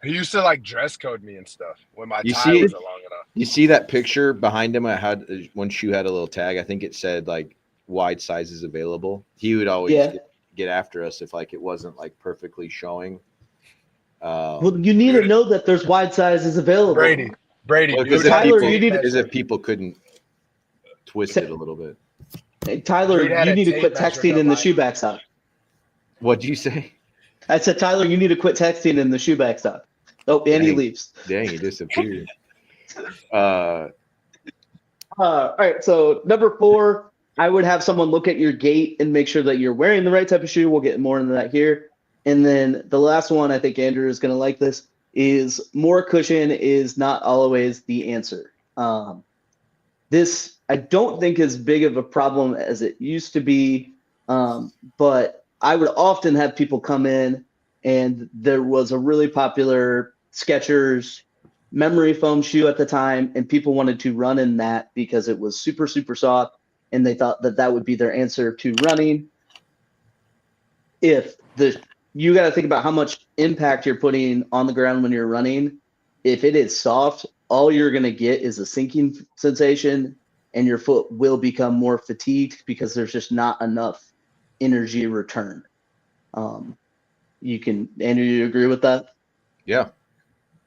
S3: He used to dress code me and stuff when my tie wasn't long enough.
S2: You see that picture behind him? I had one shoe had a little tag. I think it said wide sizes available. He would always get after us if it wasn't perfectly showing.
S1: Well, you need to know that there's wide sizes available.
S3: Brady.
S2: Because if people couldn't twist it a little bit.
S1: Hey, Tyler, you need to quit texting in the shoe backstop.
S2: What'd you say?
S1: I said, Tyler, you need to quit texting in the shoe backstop. Oh, and he leaves.
S2: Dang, he disappeared.
S1: All right, so number 4, I would have someone look at your gait and make sure that you're wearing the right type of shoe. We'll get more into that here. And then the last one, I think Andrew is going to like this, is more cushion is not always the answer. This I don't think is big of a problem as it used to be, but I would often have people come in, and there was a really popular Skechers memory foam shoe at the time, and people wanted to run in that because it was super, super soft, and they thought that would be their answer to running. You got to think about how much impact you're putting on the ground when you're running. If it is soft, all you're going to get is a sinking sensation, and your foot will become more fatigued because there's just not enough energy return. Andrew, you agree with that?
S2: Yeah.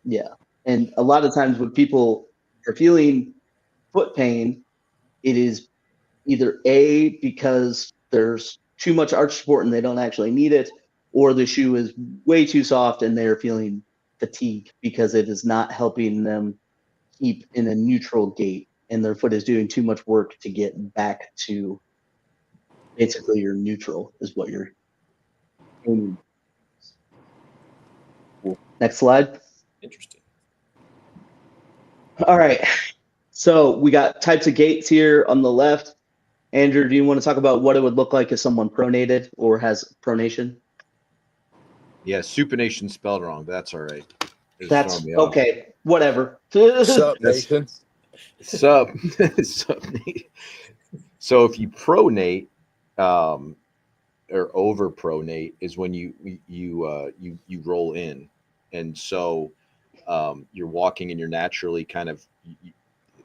S1: Yeah. And a lot of times when people are feeling foot pain, it is either A, because there's too much arch support and they don't actually need it, or the shoe is way too soft and they're feeling fatigue because it is not helping them keep in a neutral gait and their foot is doing too much work to get back to basically your neutral is what you're aiming. Cool. Next slide.
S4: Interesting.
S1: All right. So we got types of gaits here on the left. Andrew, do you want to talk about what it would look like if someone pronated or has pronation?
S2: Yeah, supination spelled wrong, but that's all right.
S1: That's okay. Whatever.
S3: Sup, Nathan?
S2: Sup. Nate. So if you pronate, or over pronate is when you roll in, and so you're walking and you're naturally kind of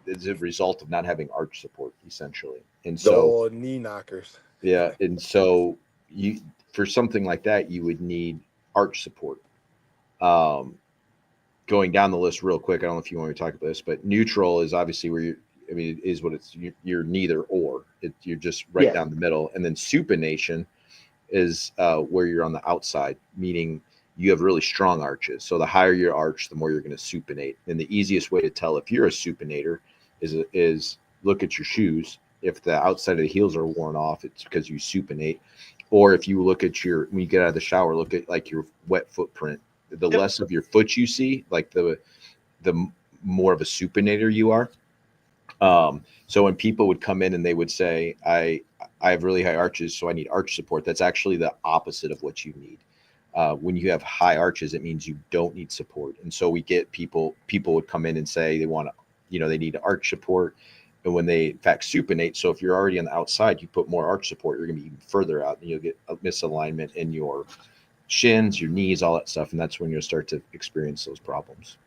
S2: it's a result of not having arch support essentially, and so
S3: knee knockers.
S2: Yeah, and so you for something like that you would need arch support. Going down the list real quick, I don't know if you want to talk about this, but neutral is obviously where it is what it's you're neither or. You're just right down the middle, and then supination is where you're on the outside, meaning you have really strong arches. So the higher your arch, the more you're going to supinate. And the easiest way to tell if you're a supinator is look at your shoes. If the outside of the heels are worn off, it's because you supinate. Or if you look at when you get out of the shower, look at like your wet footprint. The less of your foot you see, like the more of a supinator you are. So when people would come in and they would say, I have really high arches, so I need arch support. That's actually the opposite of what you need. When you have high arches, it means you don't need support. And so we get people would come in and say they want to, they need arch support. And when they in fact supinate, so if you're already on the outside, you put more arch support, you're going to be even further out and you'll get a misalignment in your shins, your knees, all that stuff. And that's when you'll start to experience those problems.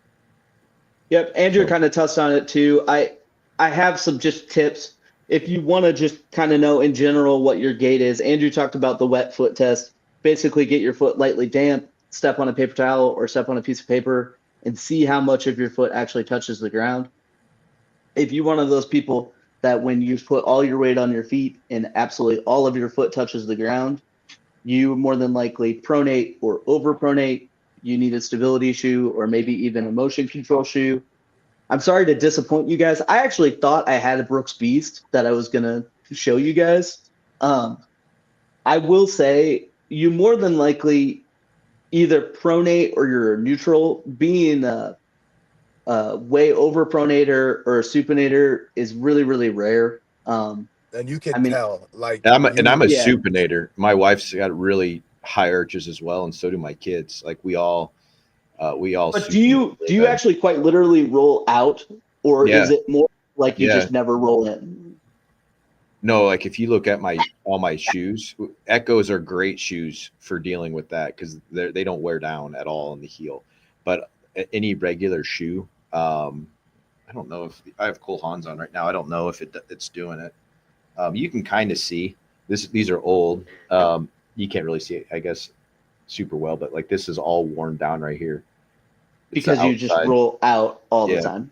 S1: Yep. Andrew kind of touched on it too. I have some just tips. If you want to just kind of know in general what your gait is, Andrew talked about the wet foot test. Basically get your foot lightly damp, step on a paper towel or step on a piece of paper and see how much of your foot actually touches the ground. If you're one of those people that when you put all your weight on your feet and absolutely all of your foot touches the ground, you more than likely pronate or overpronate. You need a stability shoe or maybe even a motion control shoe. I'm sorry to disappoint you guys. I actually thought I had a Brooks Beast that I was going to show you guys. I will say you more than likely either pronate or you're neutral. Being a way over pronator or a supinator is really, really rare.
S3: And you can tell, like,
S2: I'm a supinator. My wife's got really high arches as well, and so do my kids. Like we all. But
S1: do you actually quite literally roll out, or is it more like you just never roll in?
S2: No, like if you look at all my shoes, Echoes are great shoes for dealing with that because they don't wear down at all in the heel. But any regular shoe, I don't know if I have Cole Haans on right now. I don't know if it's doing it. You can kind of see this. These are old. You can't really see it, I guess, super well, but like this is all worn down right here.
S1: Because you just roll out all the time.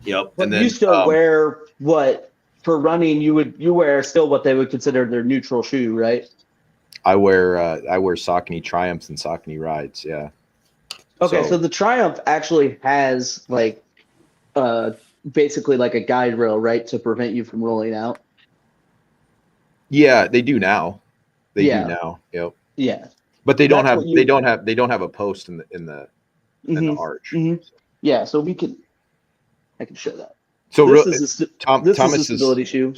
S2: Yep.
S1: But and then you still wear what for running? You wear still what they would consider their neutral shoe, right?
S2: I wear Saucony Triumphs and Saucony Rides. Yeah.
S1: Okay, so the Triumph actually has like basically like a guide rail, right, to prevent you from rolling out.
S2: Yeah, they do now. They do now. Yep.
S1: Yeah.
S2: But they don't have a post in the arch.
S1: Mm-hmm. Yeah, so I can show that.
S2: So
S1: this is
S2: Thomas
S1: a stability shoe.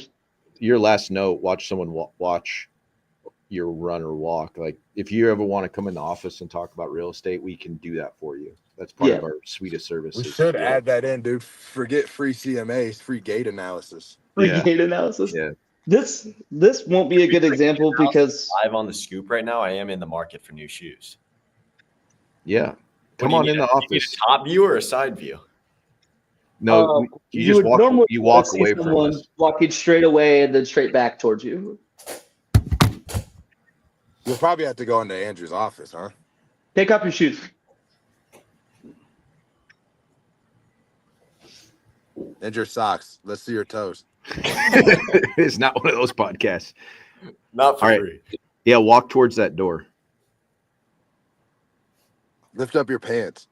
S2: Your last note: watch someone watch your run or walk. Like if you ever want to come in the office and talk about real estate, we can do that for you. That's part of our suite of services.
S3: We should add that in, dude. Forget free CMAs, free gait analysis.
S1: Gait analysis.
S2: Yeah.
S1: This won't be a good example because
S4: live on the scoop right now. I am in the market for new shoes.
S2: Yeah. Come on in the office.
S4: A top view or a side view?
S2: No, you just walk away from us.
S1: Walking straight away and then straight back towards you.
S3: You'll probably have to go into Andrew's office, huh?
S1: Take off your shoes.
S3: And your socks. Let's see your toes.
S2: It's not one of those podcasts.
S4: Not for
S2: All right.
S4: free.
S2: Yeah, walk towards that door.
S3: Lift up your pants.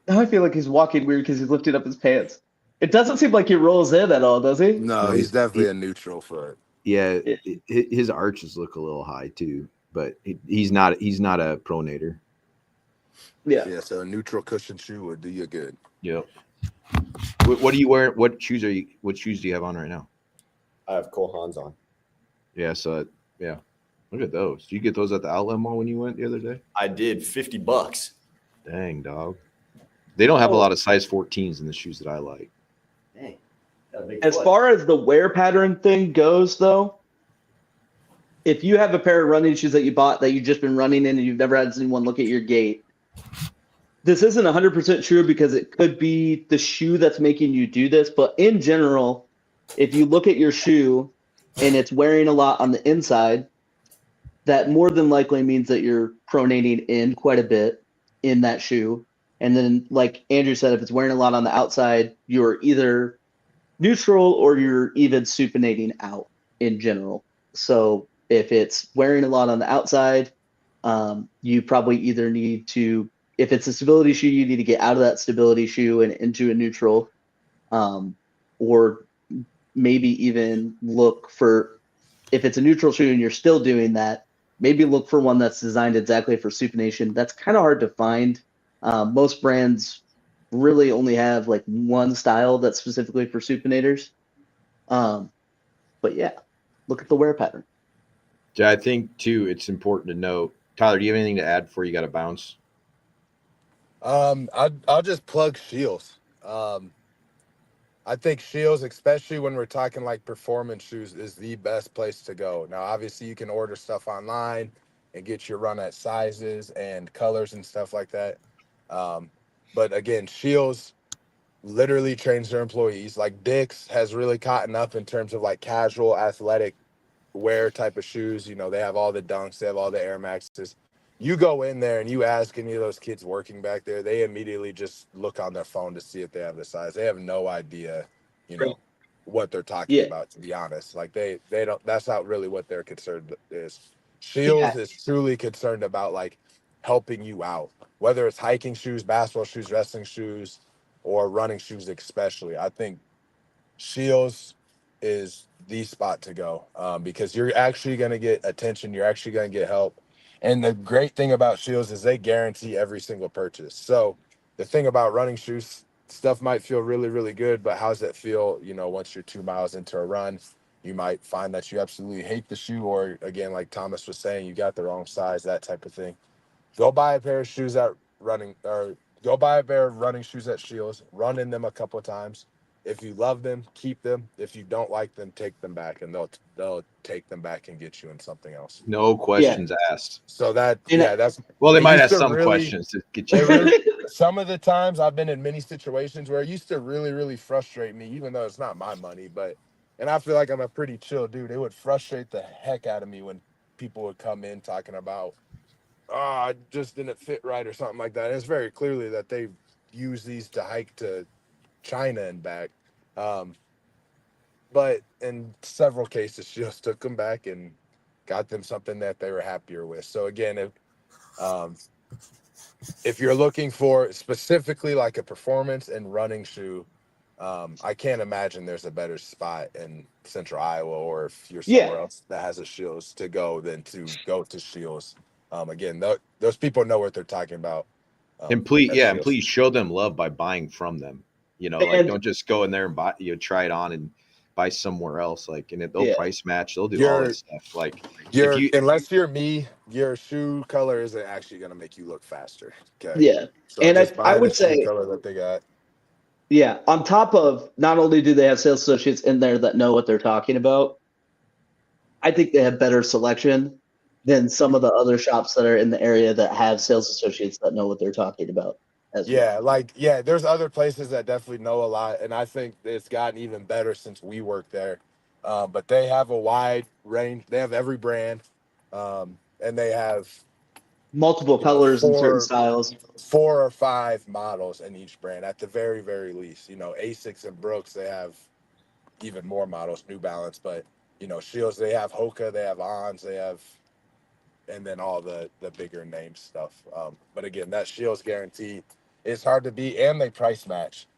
S1: Now I feel like he's walking weird because he's lifting up his pants. It doesn't seem like he rolls in at all, does he?
S3: No, he's definitely a neutral foot.
S2: Yeah, his arches look a little high too, but he's not a pronator.
S3: Yeah, so a neutral cushion shoe would do you good.
S2: Yep. What are you wearing? What shoes do you have on right now?
S4: I have Cole Haans on.
S2: Yeah, so yeah. Look at those. Did you get those at the outlet mall when you went the other day?
S4: I did $50.
S2: Dang, dog. They don't have a lot of size 14s in the shoes that I like.
S4: Dang.
S1: As far as the wear pattern thing goes, though, if you have a pair of running shoes that you bought that you've just been running in and you've never had anyone look at your gait, this isn't 100% true because it could be the shoe that's making you do this. But in general, if you look at your shoe and it's wearing a lot on the inside, that more than likely means that you're pronating in quite a bit in that shoe. And then, like Andrew said, if it's wearing a lot on the outside, you're either neutral or you're even supinating out in general. So if it's wearing a lot on the outside, you probably either need to, if it's a stability shoe, you need to get out of that stability shoe and into a neutral, or maybe even look for, if it's a neutral shoe and you're still doing that, maybe look for one that's designed exactly for supination. That's kind of hard to find. Most brands really only have like one style that's specifically for supinators. But yeah, look at the wear pattern.
S2: Yeah, I think too, it's important to know. Tyler, do you have anything to add before you got to bounce?
S3: I'll just plug Shields. I think Shields, especially when we're talking like performance shoes, is the best place to go. Now, obviously, you can order stuff online and get your run at sizes and colors and stuff like that. But again, Shields literally trains their employees. Like Dick's has really caught up in terms of like casual athletic wear type of shoes. You know, they have all the Dunks, they have all the Air Maxes. You go in there and you ask any of those kids working back there, they immediately just look on their phone to see if they have the size. They have no idea, you know, what they're talking about, to be honest. Like they don't, that's not really what their concern is. Shields is truly concerned about like helping you out, whether it's hiking shoes, basketball shoes, wrestling shoes, or running shoes especially. I think Shields is the spot to go, because you're actually going to get attention. You're actually going to get help. And the great thing about Shields is they guarantee every single purchase. So the thing about running shoes, stuff might feel really, really good, but how's that feel, you know, once you're 2 miles into a run? You might find that you absolutely hate the shoe, or again, like Thomas was saying, you got the wrong size, that type of thing. Go buy a pair of shoes at running, or go buy a pair of running shoes at Shields, run in them a couple of times. If you love them, keep them. If you don't like them, take them back, and they'll take them back and get you in something else.
S2: No questions asked.
S3: So that's,
S2: well, they might have some
S3: really,
S2: questions to get you.
S3: Some of the times I've been in many situations where it used to really, really frustrate me, even though it's not my money, and I feel like I'm a pretty chill dude. It would frustrate the heck out of me when people would come in talking about, I just didn't fit right or something like that. And it's very clearly that they use these to hike to China and back. But in several cases, she just took them back and got them something that they were happier with. So again, if you're looking for specifically like a performance and running shoe, I can't imagine there's a better spot in Central Iowa, or if you're somewhere else that has a Shields, to go than to go to Shields. Again, those people know what they're talking about.
S2: And please show them love by buying from them. You know, like don't just go in there and buy, try it on and buy somewhere else. Like, and they'll price match, they'll do all this stuff. Like,
S3: unless you're me, your shoe color isn't actually going to make you look faster. Okay.
S1: Yeah.
S3: So
S1: and I would
S3: the
S1: say
S3: color that they got.
S1: Yeah. On top of, not only do they have sales associates in there that know what they're talking about, I think they have better selection than some of the other shops that are in the area that have sales associates that know what they're talking about.
S3: There's other places that definitely know a lot, and I think it's gotten even better since we worked there. But they have a wide range. They have every brand, and they have
S1: Multiple colors and certain styles.
S3: 4 or 5 models in each brand at the very, very least. Asics and Brooks, they have even more models, New Balance, but Shields, they have Hoka, they have Ons, they have, and then all the bigger name stuff. But again, that Shields guarantee is hard to beat, and they price match,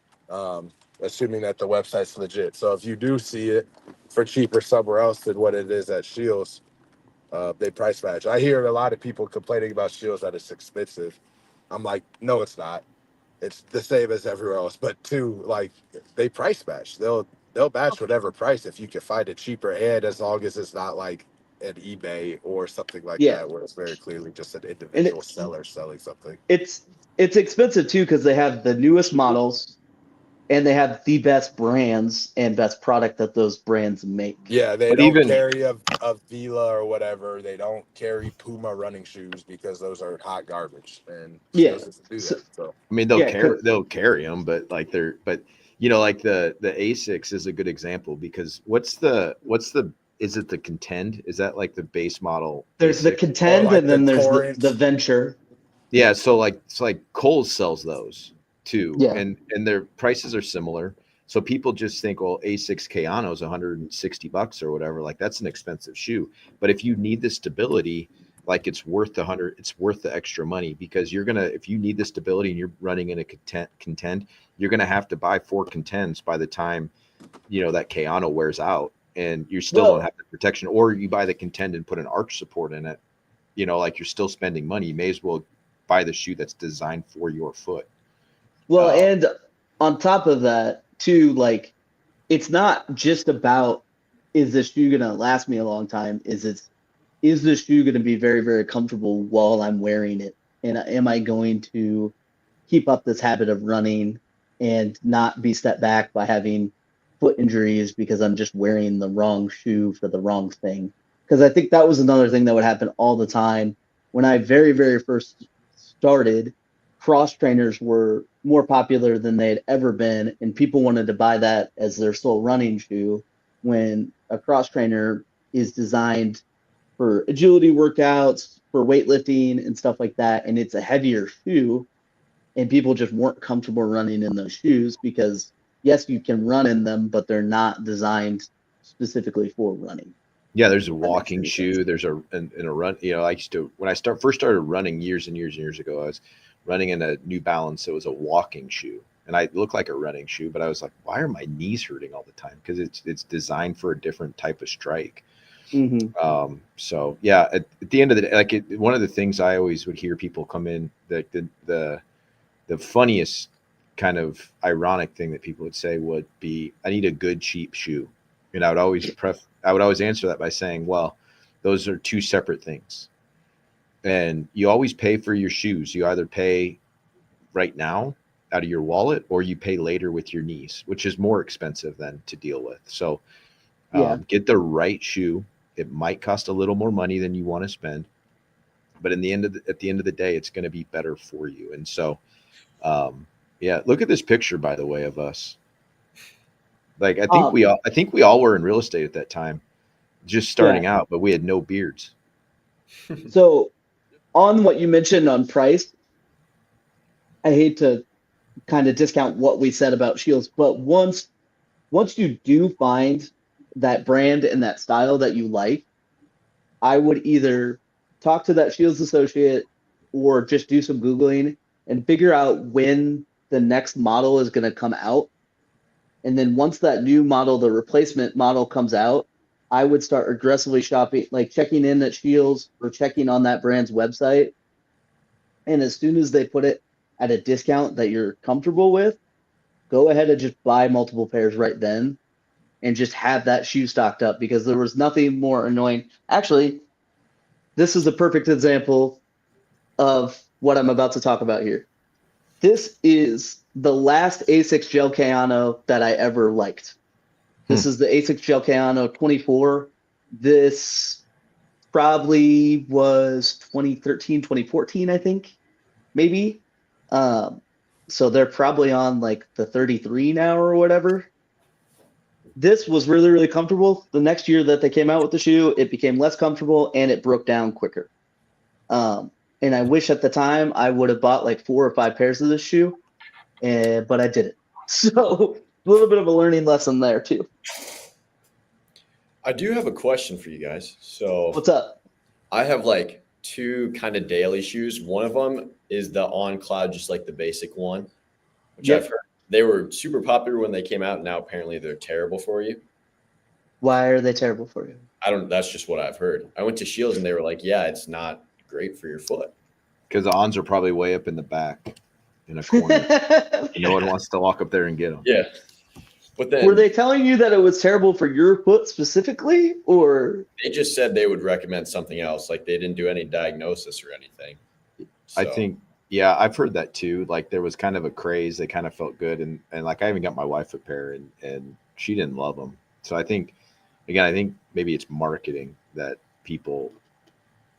S3: assuming that the website's legit. So if you do see it for cheaper somewhere else than what it is at Shields, they price match. I hear a lot of people complaining about Shields that it's expensive. I'm like, no, it's not. It's the same as everywhere else. But two, like, they price match. They'll match whatever price if you can find it cheaper, and as long as it's not like an eBay or something like
S1: Yeah.
S3: that, where it's very clearly just an
S1: And
S3: individual seller selling something.
S1: it's expensive too because they have the newest models and they have the best brands and best product that those brands make.
S3: Yeah, they
S2: But
S3: don't
S2: even
S3: carry a Vila or whatever. They don't carry Puma running shoes because those are hot garbage, and
S1: Yeah.
S3: Shields doesn't do
S1: So,
S3: that. So
S2: I mean,
S1: yeah,
S2: they'll carry them, but like like the Asics is a good example because what's the is it the Contend? Is that like the base model
S1: there's the
S2: ASIC?
S3: or
S1: Contend
S3: like
S1: and
S3: the
S1: then there's the
S3: Torrent.
S1: Venture.
S2: Yeah, so like it's like Kohl's sells those too,
S1: Yeah.
S2: and their prices are similar. So people just think, well, A6 Kayano is $160 or whatever. Like that's an expensive shoe. But if you need the stability, like it's worth it's worth the extra money because if you need the stability and you're running in a contend, you're gonna have to buy 4 contends by the time that Kayano wears out, and you still don't
S1: Well,
S2: have the protection, or you buy the contend and put an arch support in it. Like you're still spending money. You may as well buy the shoe that's designed for your foot.
S1: and on top of that, too, like it's not just about is this shoe gonna last me a long time? Is the shoe gonna be very, very comfortable while I'm wearing it? And am I going to keep up this habit of running and not be set back by having foot injuries because I'm just wearing the wrong shoe for the wrong thing? Because I think that was another thing that would happen all the time when I very, very first started. Cross trainers were more popular than they had ever been, and people wanted to buy that as their sole running shoe when a cross trainer is designed for agility workouts, for weightlifting and stuff like that, and it's a heavier shoe, and people just weren't comfortable running in those shoes because yes, you can run in them, but they're not designed specifically for running.
S2: Yeah, there's a
S1: If that makes
S2: walking
S1: any sense.
S2: shoe. There's in a run. I used to when I first started running years and years and years ago. I was running in a New Balance. It was a walking shoe, and I looked like a running shoe, but I was like, why are my knees hurting all the time? Because it's designed for a different type of strike.
S1: Mm-hmm.
S2: So yeah, at the end of the day, like one of the things I always would hear people come in the funniest kind of ironic thing that people would say would be, I need a good cheap shoe. And I would always answer that by saying, well, those are two separate things. And you always pay for your shoes. You either pay right now out of your wallet or you pay later with your knees, which is more expensive than to deal with. So
S1: Yeah.
S2: get the right shoe. It might cost a little more money than you want to spend, but at the end of the day, it's going to be better for you. And so, yeah, look at this picture, by the way, of us. Like I think we all were in real estate at that time, just starting out, but we had no beards.
S1: So on what you mentioned on price, I hate to kind of discount what we said about Shields, but once you do find that brand and that style that you like, I would either talk to that Shields associate or just do some Googling and figure out when the next model is going to come out. And then once that new model, the replacement model comes out, I would start aggressively shopping, like checking in at Shields or checking on that brand's website. And as soon as they put it at a discount that you're comfortable with, go ahead and just buy multiple pairs right then and just have that shoe stocked up because there was nothing more annoying. Actually, this is a perfect example of what I'm about to talk about here. This is the last A6 Gel Kayano that I ever liked. This is the A6 Gel Kayano 24. This probably was 2013, 2014, I think, maybe. So they're probably on like the 33 now or whatever. this was really, really comfortable. The next year that they came out with the shoe, it became less comfortable and it broke down quicker. And I wish at the time I would have bought like 4 or 5 pairs of this shoe, but I didn't. So a little bit of a learning lesson there too.
S4: I do have a question for you guys. So
S1: What's up?
S4: I have like 2 kind of daily shoes. One of them is the On Cloud, just like the basic one, which
S1: Yep.
S4: I've heard they were super popular when they came out. And now apparently they're terrible for you.
S1: Why are they terrible for you?
S4: That's just what I've heard. I went to Shields and they were like, yeah, it's not great for your foot.
S2: Because the ons are probably way up in the back in a corner. No one wants to walk up there and get them.
S4: Yeah. But then
S1: Were they telling you that it was terrible for your foot specifically, or
S4: they just said they would recommend something else? Like they didn't do any diagnosis or anything.
S2: I think, yeah, I've heard that too. Like there was kind of a craze. They kind of felt good. And like I even got my wife a pair and she didn't love them. So I think maybe it's marketing that people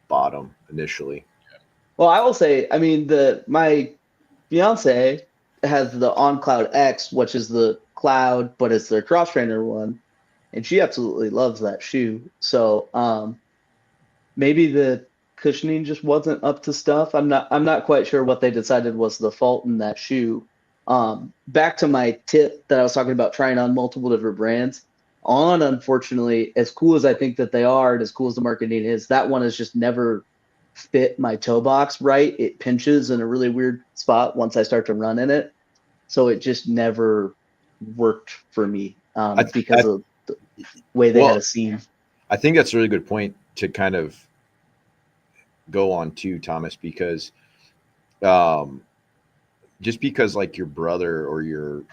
S2: bought them initially.
S1: well, I will say, I mean, my fiance has the On Cloud X, which is the Cloud, but it's their cross trainer one, and she absolutely loves that shoe. So maybe the cushioning just wasn't up to stuff. I'm not quite sure what they decided was the fault in that shoe. Back to my tip that I was talking about, trying on multiple different brands. On, unfortunately, as cool as I think that they are, and as cool as the marketing is, that one has just never fit my toe box right. It pinches in a really weird spot once I start to run in it. So it just never worked for me because of the way they had a seam.
S2: I think that's a really good point to kind of go on to, Thomas, because just because like your brother or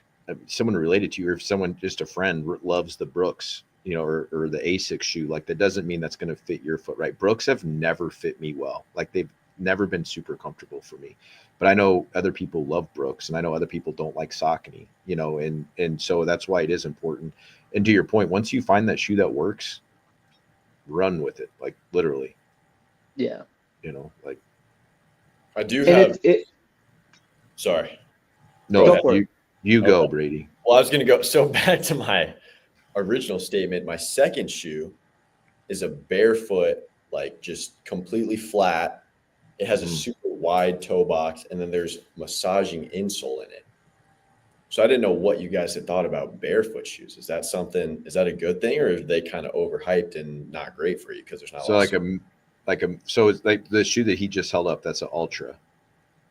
S2: someone related to you, or if someone, just a friend, loves the Brooks, or the Asics shoe, like that doesn't mean that's going to fit your foot right. Brooks have never fit me well. Like they've never been super comfortable for me. But I know other people love Brooks, and I know other people don't like Saucony, and so that's why it is important. And to your point, once you find that shoe that works, run with it, like literally.
S1: Yeah.
S2: Like
S4: I do have. Sorry.
S2: No, you go, Brady.
S4: Well, I was going to go. So back to my original statement, my second shoe is a barefoot, like just completely flat. It has a super wide toe box, and then there's massaging insole in it. So I didn't know what you guys had thought about barefoot shoes. Is that a good thing, or are they kind of overhyped and not great for you because there's not?
S2: So so it's like the shoe that he just held up. That's an Ultra.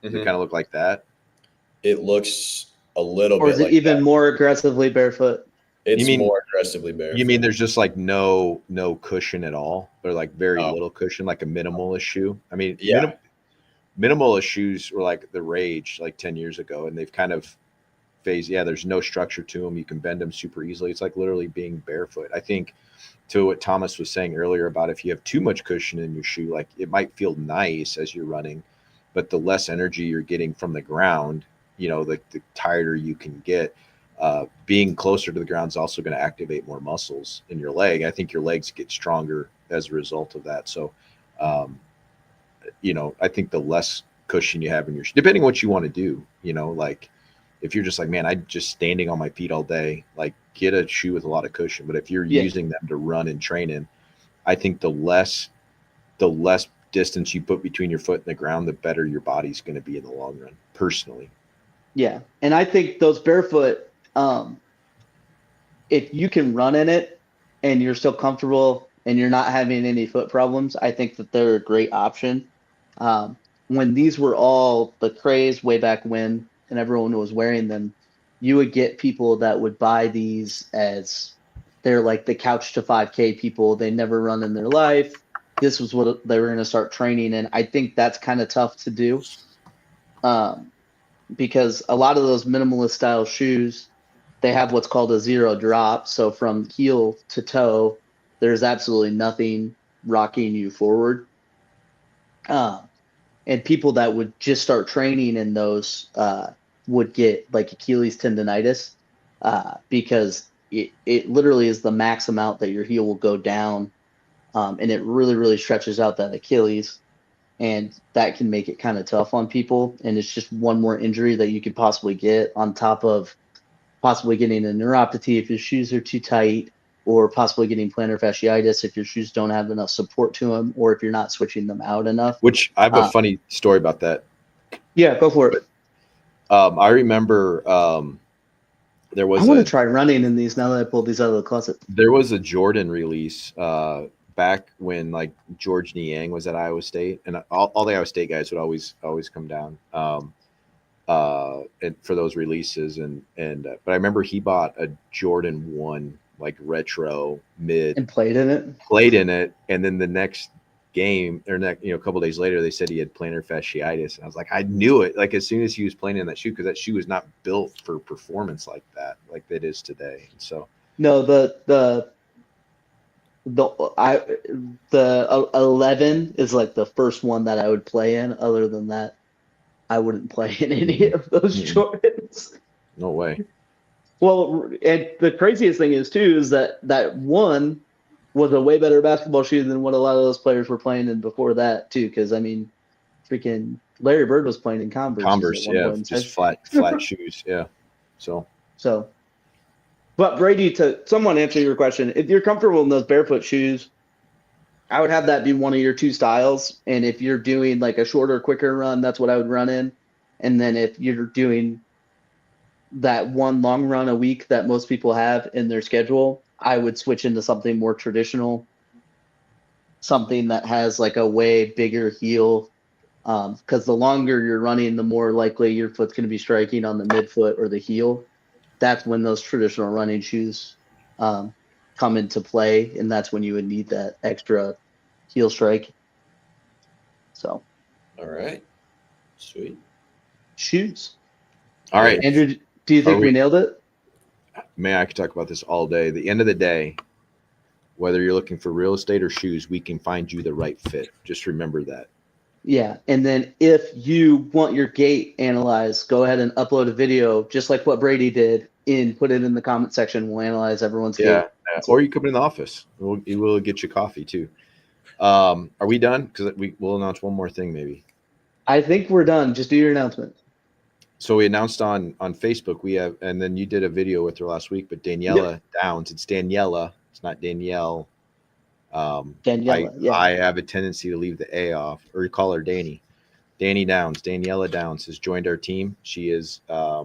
S2: Does it kind of look like that?
S4: It looks a little bit.
S1: Or is it even more aggressively barefoot?
S4: It's more aggressively barefoot.
S2: You mean there's just like no cushion at all, or like very little cushion, like a minimalist shoe? I mean,
S4: yeah.
S2: Minimalist shoes were like the rage like 10 years ago, and they've kind of phased. Yeah, there's no structure to them. You can bend them super easily. It's like literally being barefoot. I think to what Thomas was saying earlier about if you have too much cushion in your shoe, like it might feel nice as you're running, but the less energy you're getting from the ground, the tighter you can get. Being closer to the ground is also going to activate more muscles in your leg. I think your legs get stronger as a result of that. So, I think the less cushion you have in your shoe, depending on what you want to do, like if you're just like, man, I'm just standing on my feet all day, like get a shoe with a lot of cushion. But if you're using them to run and train in, I think the less distance you put between your foot and the ground, the better your body's going to be in the long run, personally.
S1: Yeah. And I think those barefoot, if you can run in it and you're still comfortable and you're not having any foot problems, I think that they're a great option. When these were all the craze way back when, and everyone was wearing them, you would get people that would buy these as they're like the couch to 5K people. They never run in their life. This was what they were going to start training in. I think that's kind of tough to do. Because a lot of those minimalist style shoes, they have what's called a zero drop. So from heel to toe, there's absolutely nothing rocking you forward. And people that would just start training in those would get like Achilles tendonitis because it literally is the max amount that your heel will go down. And it really, really stretches out that Achilles. And that can make it kind of tough on people. And it's just one more injury that you could possibly get on top of possibly getting a neuropathy if your shoes are too tight, or possibly getting plantar fasciitis if your shoes don't have enough support to them, or if you're not switching them out enough.
S2: Which I have a funny story about that.
S1: Yeah, go for it.
S2: I remember there was
S1: I want to try running in these now that I pulled these out of the closet.
S2: There was a Jordan release back when like George Niang was at Iowa State, and all the Iowa State guys would always come down and for those releases, and but I remember he bought a Jordan 1 like retro mid
S1: and played in it,
S2: and then the next game or a couple days later they said he had plantar fasciitis, and I was like, I knew it like as soon as he was playing in that shoe, because that shoe was not built for performance like that, like it is today. So
S1: no, the 11 is like the first one that I would play in. Other than that, I wouldn't play in any of those Jordans.
S2: No way.
S1: Well, and the craziest thing is too is that one was a way better basketball shoe than what a lot of those players were playing in before that too. Because I mean, freaking Larry Bird was playing in Converse,
S2: yeah, just flat shoes, yeah. So, but Brady, to someone answer your question, if you're comfortable in those barefoot shoes, I would have that be one of your 2 styles. And if you're doing like a shorter, quicker run, that's what I would run in. And then if you're doing that one long run a week that most people have in their schedule, I would switch into something more traditional, something that has like a way bigger heel. Because the longer you're running, the more likely your foot's going to be striking on the midfoot or the heel. That's when those traditional running shoes come into play, and that's when you would need that extra heel strike. So,
S4: all right, sweet
S1: shoes.
S2: All right,
S1: Andrew, do you think we nailed it?
S2: Man, I could talk about this all day. At the end of the day, whether you're looking for real estate or shoes, we can find you the right fit. Just remember that.
S1: Yeah, and then if you want your gait analyzed, go ahead and upload a video, just like what Brady did, and put it in the comment section. We'll analyze everyone's gait.
S2: Yeah, or you come in the office. We'll get you coffee too. Are we done? Because we'll announce one more thing maybe.
S1: I think we're done. Just do your announcement.
S2: So we announced on Facebook, we have, and then you did a video with her last week, but Daniela Downs, it's Daniela, it's not Danielle.
S1: Daniela,
S2: I have a tendency to leave the A off, or call her Danny. Daniela Downs has joined our team. She is a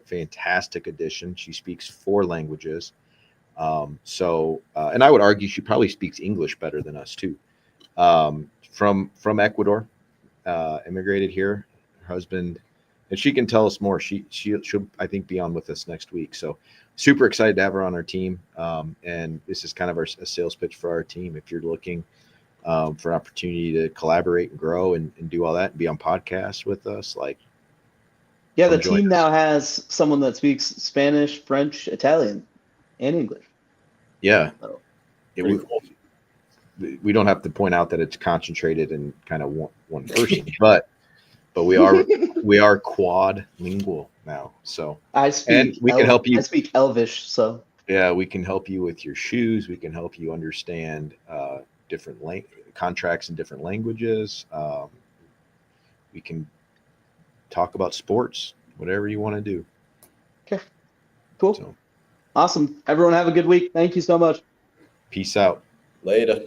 S2: fantastic addition. She speaks 4 languages. And I would argue she probably speaks English better than us too. From Ecuador, immigrated here. Her husband, and she can tell us more. She'll I think be on with us next week. So super excited to have her on our team. And this is kind of a sales pitch for our team. If you're looking for an opportunity to collaborate and grow and do all that and be on podcasts with us,
S1: the team now has someone that speaks Spanish, French, Italian, and English.
S2: Yeah.
S1: So,
S2: we don't have to point out that it's concentrated in kind of one person, but we are quad lingual now. So we can help you.
S1: I speak Elvish, so
S2: yeah, we can help you with your shoes. We can help you understand different contracts in different languages. We can talk about sports, whatever you want to do.
S1: Okay, cool. Awesome. Everyone have a good week. Thank you so much.
S2: Peace out.
S4: Later.